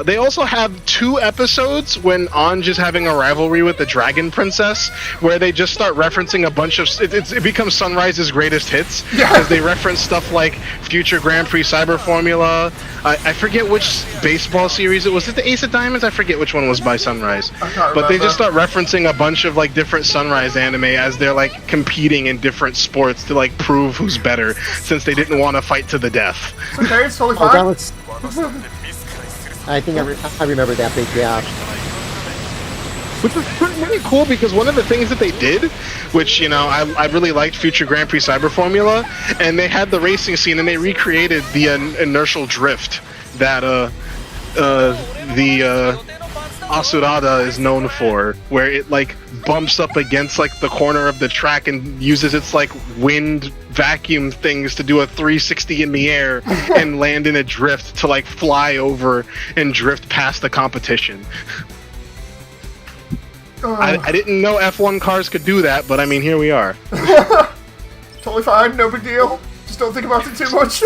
They also have 2 episodes when Anj is having a rivalry with the Dragon Princess, where they just start referencing a bunch of it becomes Sunrise's greatest hits because they reference stuff like future Grand Prix Cyber Formula. I forget which baseball series it was. It the Ace of Diamonds? I forget which one was by Sunrise. But they just start referencing a bunch of like different Sunrise anime as they're like competing in different sports to like prove who's better, since they didn't want to fight to the death. Okay, it's totally Oh, fine. that was. I think I remember that bit. Yeah. Which was pretty cool because one of the things that they did, which, you know, I really liked Future Grand Prix Cyber Formula, and they had the racing scene and they recreated the inertial drift that the Asurada is known for, where it like bumps up against like the corner of the track and uses its like wind vacuum things to do a 360 in the air and land in a drift to like fly over and drift past the competition. I didn't know F1 cars could do that, but I mean, here we are. Totally fine, no big deal. Just don't think about it too much.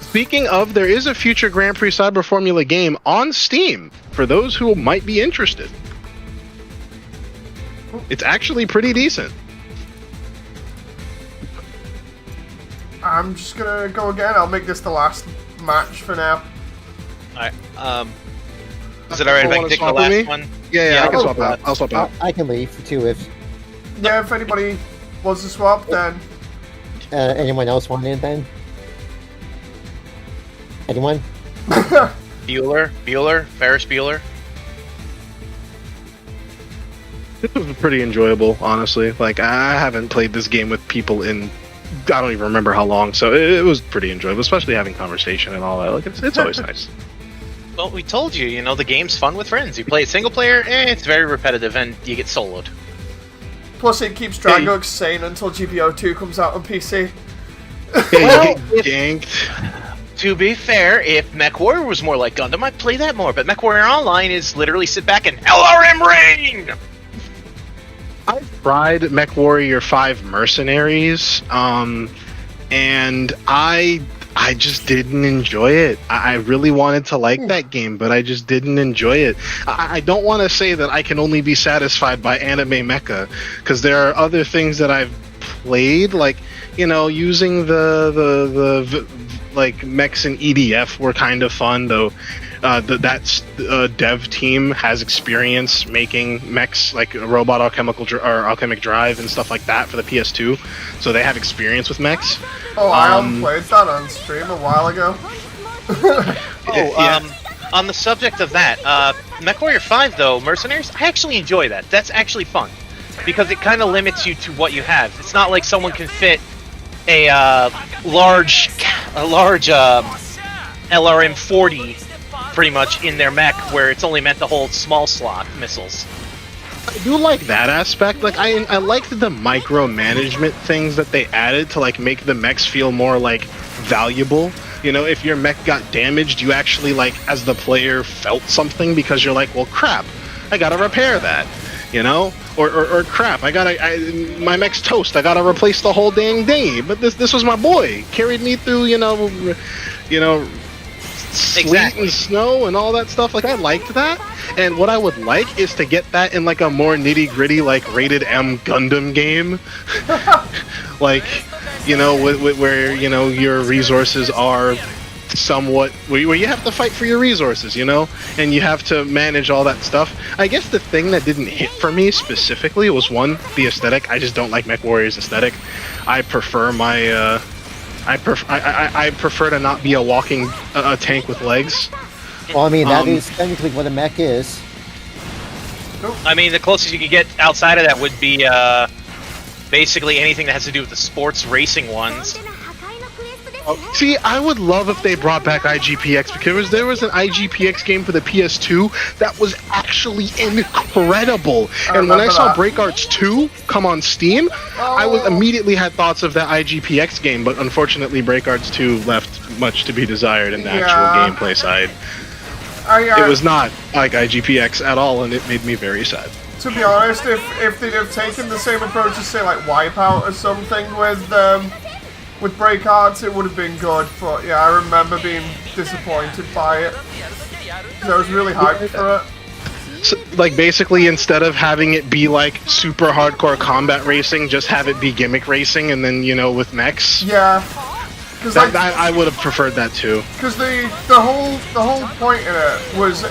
Speaking of, there is a future Grand Prix Cyber Formula game on Steam for those who might be interested. It's actually pretty decent. I'm just gonna go again. I'll make this the last match for now. Alright, is it alright if I can take the last one? Yeah, I can I'll swap out. I'll swap out. I can leave too if Yeah, if anybody wants to swap, then anyone else want it then. Anyone? Bueller, Ferris Bueller. This was pretty enjoyable, honestly. Like, I haven't played this game with people in I don't even remember how long, so it was pretty enjoyable, especially having conversation and all that. Like, it's always nice. Well, we told you, you know, the game's fun with friends. You play it single player, it's very repetitive, and you get soloed. plus it keeps Drago sane until GPO 2 comes out on PC. Yeah, you get ganked. To be fair, if MechWarrior was more like Gundam, I'd play that more. But MechWarrior Online is literally sit back and LRM rain! I've tried MechWarrior 5 Mercenaries, and I just didn't enjoy it. I really wanted to like that game, but I just didn't enjoy it. I don't want to say that I can only be satisfied by anime mecha, because there are other things that I've played, like, you know, using the like mechs in EDF were kind of fun, though. That dev team has experience making mechs like Robot Alchemic Drive and stuff like that for the PS2, so they have experience with mechs. Oh, I played that on stream a while ago. On the subject of that, MechWarrior 5 though, Mercenaries, I actually enjoy that. That's actually fun because it kind of limits you to what you have. It's not like someone can fit a large LRM 40 pretty much in their mech, where it's only meant to hold small slot missiles. I do like that aspect. Like, I liked the micromanagement things that they added to like make the mechs feel more like valuable. You know, if your mech got damaged, you actually, like, as the player, felt something because you're like, well, crap, I gotta repair that. You know, or crap, my mech's toast. I gotta replace the whole dang dinghy. But this was my boy, carried me through, you know, sleet and snow and all that stuff. Like, I liked that. And what I would like is to get that in like a more nitty gritty, like rated M Gundam game, like, you know, where you know your resources are somewhat where you have to fight for your resources, you know, and you have to manage all that stuff. I guess the thing that didn't hit for me specifically was one, the aesthetic. I just don't like MechWarrior's aesthetic. I prefer my I prefer to not be a walking tank with legs. Well, I mean, that is technically what a mech is. I mean, the closest you could get outside of that would be basically anything that has to do with the sports racing ones. See, I would love if they brought back IGPX, because there was an IGPX game for the PS2 that was actually incredible. And when I saw Break Arts 2 come on Steam, I was immediately had thoughts of that IGPX game, but unfortunately Break Arts 2 left much to be desired in the actual gameplay side. It was not like IGPX at all, and it made me very sad. To be honest, if they'd have taken the same approach as say like Wipeout or something with break arts, it would have been good. But yeah, I remember being disappointed by it. I was really hyped for it. So, like, basically, instead of having it be like super hardcore combat racing, just have it be gimmick racing, and then with mechs. Yeah, because I would have preferred that too. Because the whole point in it was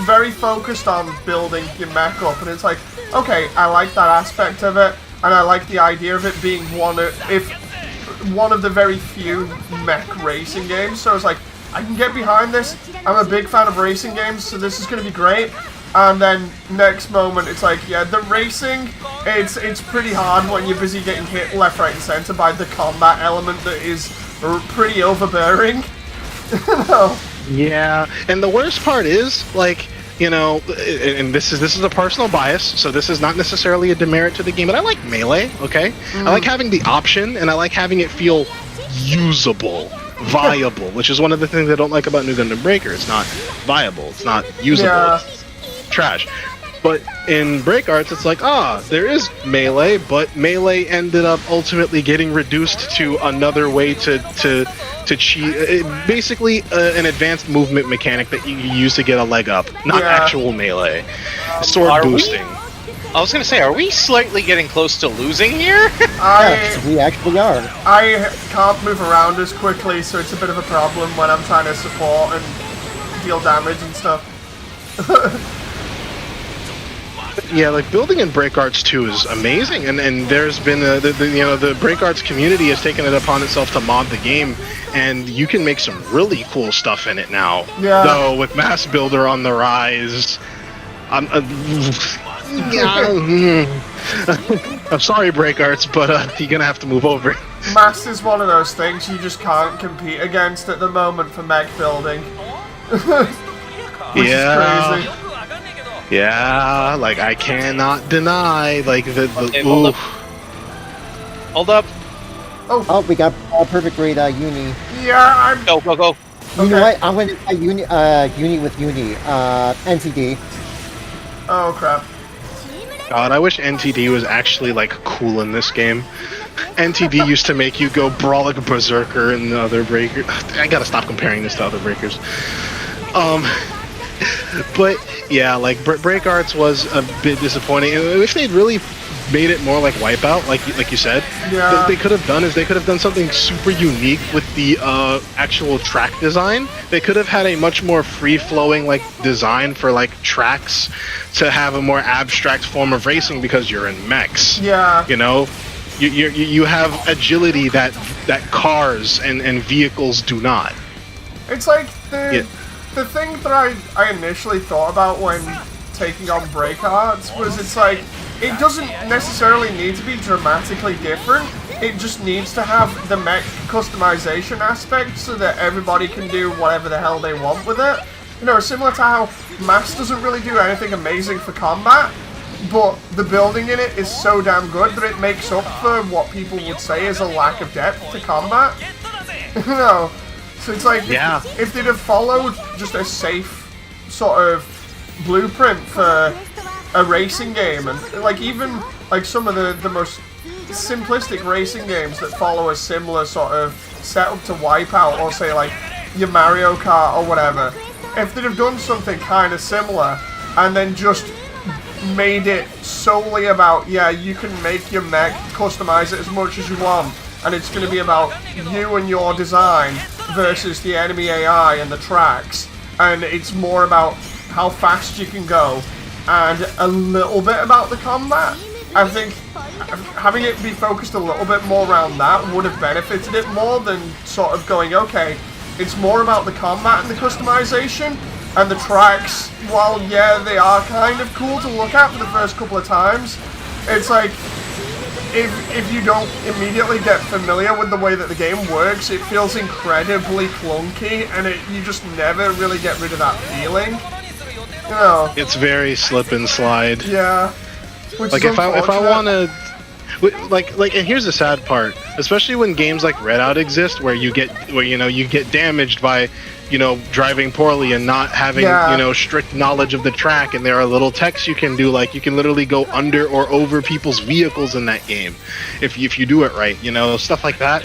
very focused on building your mech up, and it's like, okay, I like that aspect of it, and I like the idea of it being one of the very few mech racing games. So it's like, I can get behind this. I'm a big fan of racing games, so this is going to be great. And then next moment, it's like, yeah, the racing, it's pretty hard when you're busy getting hit left, right, and center by the combat element that is pretty overbearing. No. Yeah, and the worst part is, like, and this is a personal bias, so this is not necessarily a demerit to the game, but I like melee, okay? I like having the option, and I like having it feel usable. Viable, which is one of the things I don't like about New Gundam Breaker. It's not viable. It's not usable. Yeah. It's trash. But in Break Arts, it's like, there is melee, but melee ended up ultimately getting reduced to another way to cheat. Basically, an advanced movement mechanic that you use to get a leg up, not actual melee. Sword boosting. I was gonna say, are we slightly getting close to losing here? We actually are. I can't move around as quickly, so it's a bit of a problem when I'm trying to support and deal damage and stuff. Yeah, like building in Break Arts 2 is amazing, and there's been the Break Arts community has taken it upon itself to mod the game, and you can make some really cool stuff in it now. Yeah. Though with Mass Builder on the rise, I'm sorry, Break Arts, but you're gonna have to move over. Mass is one of those things you just can't compete against at the moment for mech building. Which is crazy. Yeah, like I cannot deny, like Okay, hold up. Oh, we got perfect grade Uni. Yeah, I'm. Go. You know what? I'm going to play Uni with Uni. NTD. Oh crap. God, I wish NTD was actually like cool in this game. NTD used to make you go brawl like a berserker in the other breaker. I gotta stop comparing this to other breakers. But yeah, like Break Arts was a bit disappointing. If they'd really made it more like Wipeout, like you said, what they could have done is they could have done something super unique with the actual track design. They could have had a much more free-flowing like design for like tracks to have a more abstract form of racing because you're in mechs. Yeah. You have agility that cars and vehicles do not. It's like the thing that I initially thought about when taking on Break Arts was it's like, it doesn't necessarily need to be dramatically different, it just needs to have the mech customization aspect so that everybody can do whatever the hell they want with it. Similar to how Mass doesn't really do anything amazing for combat, but the building in it is so damn good that it makes up for what people would say is a lack of depth to combat. So it's like, if they'd have followed just a safe sort of blueprint for a racing game, and like even like some of the most simplistic racing games that follow a similar sort of setup to Wipeout, or say like your Mario Kart or whatever, if they'd have done something kind of similar and then just made it solely about, you can make your mech, customize it as much as you want, and it's going to be about you and your design versus the enemy AI and the tracks, and it's more about how fast you can go and a little bit about the combat. I think having it be focused a little bit more around that would have benefited it more than sort of going, okay, it's more about the combat and the customization, and the tracks, while they are kind of cool to look at for the first couple of times, it's like, if you don't immediately get familiar with the way that the game works, it feels incredibly clunky, and you just never really get rid of that feeling. It's very slip and slide. Yeah. Like if I want to, like, and here's the sad part. especially when games like Redout exist, where you get damaged by driving poorly and not having strict knowledge of the track, and there are little techs you can do, like you can literally go under or over people's vehicles in that game if you do it right, stuff like that.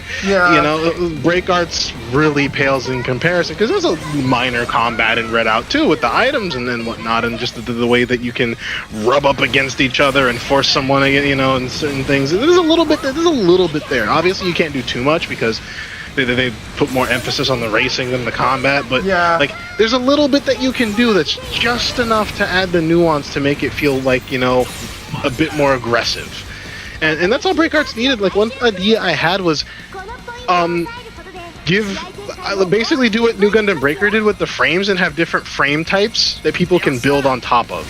Break Arts really pales in comparison, because there's a minor combat in Redout too with the items and then whatnot, and just the way that you can rub up against each other and force someone and certain things. There's a little bit there. Obviously you can't do too much because they put more emphasis on the racing than the combat, but there's a little bit that you can do that's just enough to add the nuance to make it feel like a bit more aggressive, and that's all Break Arts needed. Like, one idea I had was basically do what New Gundam Breaker did with the frames and have different frame types that people can build on top of,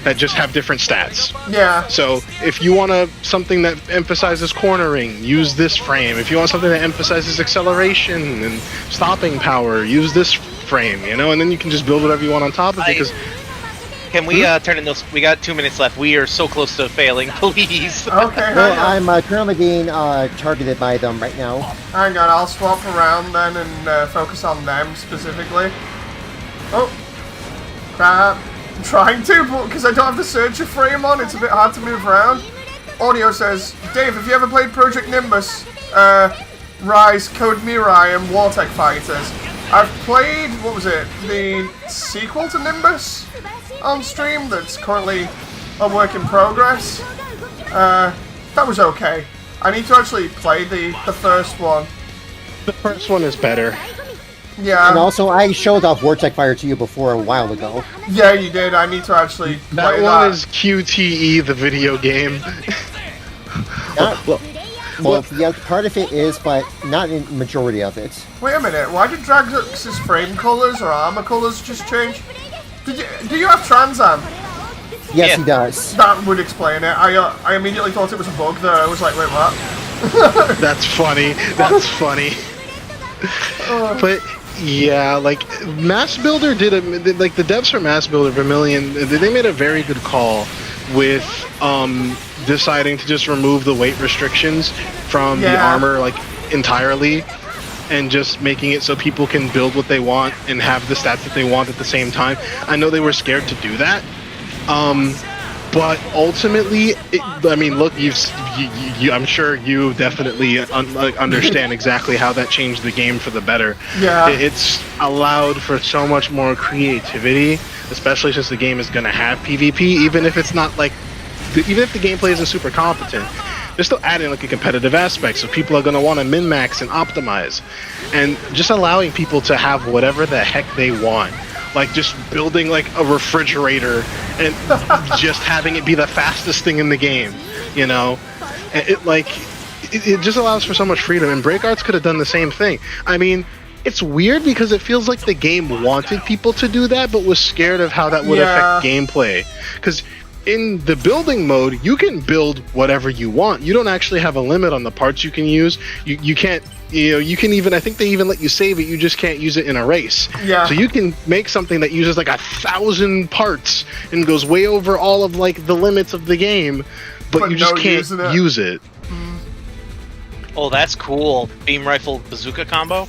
that just have different stats. Yeah. So if you want something that emphasizes cornering, use this frame. If you want something that emphasizes acceleration and stopping power, use this frame, and then you can just build whatever you want on top of it. Because can we turn in those? We got 2 minutes left. We are so close to failing. Please. Okay. Well, I'm currently being targeted by them right now. Hang on, I'll swap around then and focus on them specifically. Oh, crap. I'm trying to, but because I don't have the searcher frame on, it's a bit hard to move around. Audio says, Dave, have you ever played Project Nimbus, Rise, Code Mirai, and Wartech Fighters? I've played, what was it, the sequel to Nimbus on stream that's currently a work in progress. That was okay. I need to actually play the first one. the first one is better. Yeah. And also, I showed off Vortex Fire to you before a while ago. Yeah, you did. I need to actually play That one is QTE, the video game. Yeah, part of it is, but not in majority of it. Wait a minute. Why did Dragox's frame colors or armor colors just change? Do you have Trans Am? Yes, Yeah. he does. That would explain it. I immediately thought it was a bug though. I was like, wait, what? That's funny. That's funny. But yeah, like Mass Builder the devs for Mass Builder Vermilion, they made a very good call with deciding to just remove the weight restrictions from the armor entirely, and just making it so people can build what they want and have the stats that they want at the same time. I know they were scared to do that, but ultimately, look, I'm sure you definitely understand exactly how that changed the game for the better. Yeah. It's allowed for so much more creativity, especially since the game is going to have PvP, even if it's not even if the gameplay isn't super competent. They're still adding a competitive aspect, so people are going to want to min-max and optimize, and just allowing people to have whatever the heck they want. Like just building a refrigerator and just having it be the fastest thing in the game, it just allows for so much freedom, and Break Arts could have done the same thing. I mean, it's weird because it feels like the game wanted people to do that, but was scared of how that would affect gameplay. Because in the building mode, you can build whatever you want. You don't actually have a limit on the parts you can use. You can't, you can even, I think they even let you save it, you just can't use it in a race. Yeah. So you can make something that uses 1,000 parts and goes way over all of the limits of the game, but you just can't use it. Oh, that's cool. Beam rifle bazooka combo?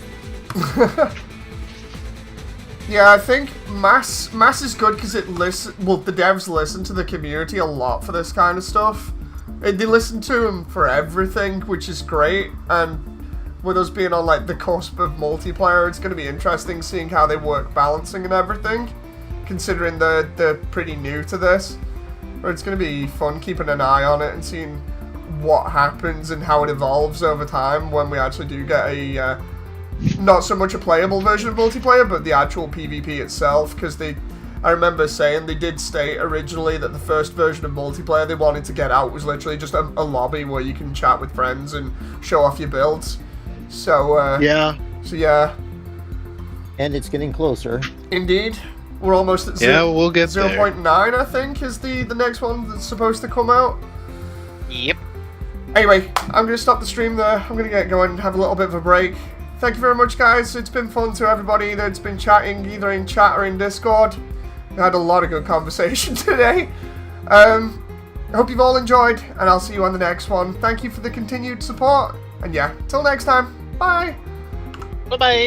Yeah, I think Mass is good because the devs listen to the community a lot for this kind of stuff. They listen to them for everything, which is great. And with us being on the cusp of multiplayer, it's going to be interesting seeing how they work balancing and everything, considering they're pretty new to this. But it's going to be fun keeping an eye on it and seeing what happens and how it evolves over time when we actually do get a not so much a playable version of multiplayer, but the actual PvP itself, because I remember saying they did state originally that the first version of multiplayer they wanted to get out was literally just a lobby where you can chat with friends and show off your builds. So yeah. And it's getting closer. Indeed. We're almost at we'll get 0.9, I think, is the next one that's supposed to come out. Yep. Anyway, I'm going to stop the stream there. I'm going to get going and have a little bit of a break. Thank you very much, guys. It's been fun to everybody that's been chatting, either in chat or in Discord. We had a lot of good conversation today. I hope you've all enjoyed, and I'll see you on the next one. Thank you for the continued support. And yeah, till next time, bye! Bye bye.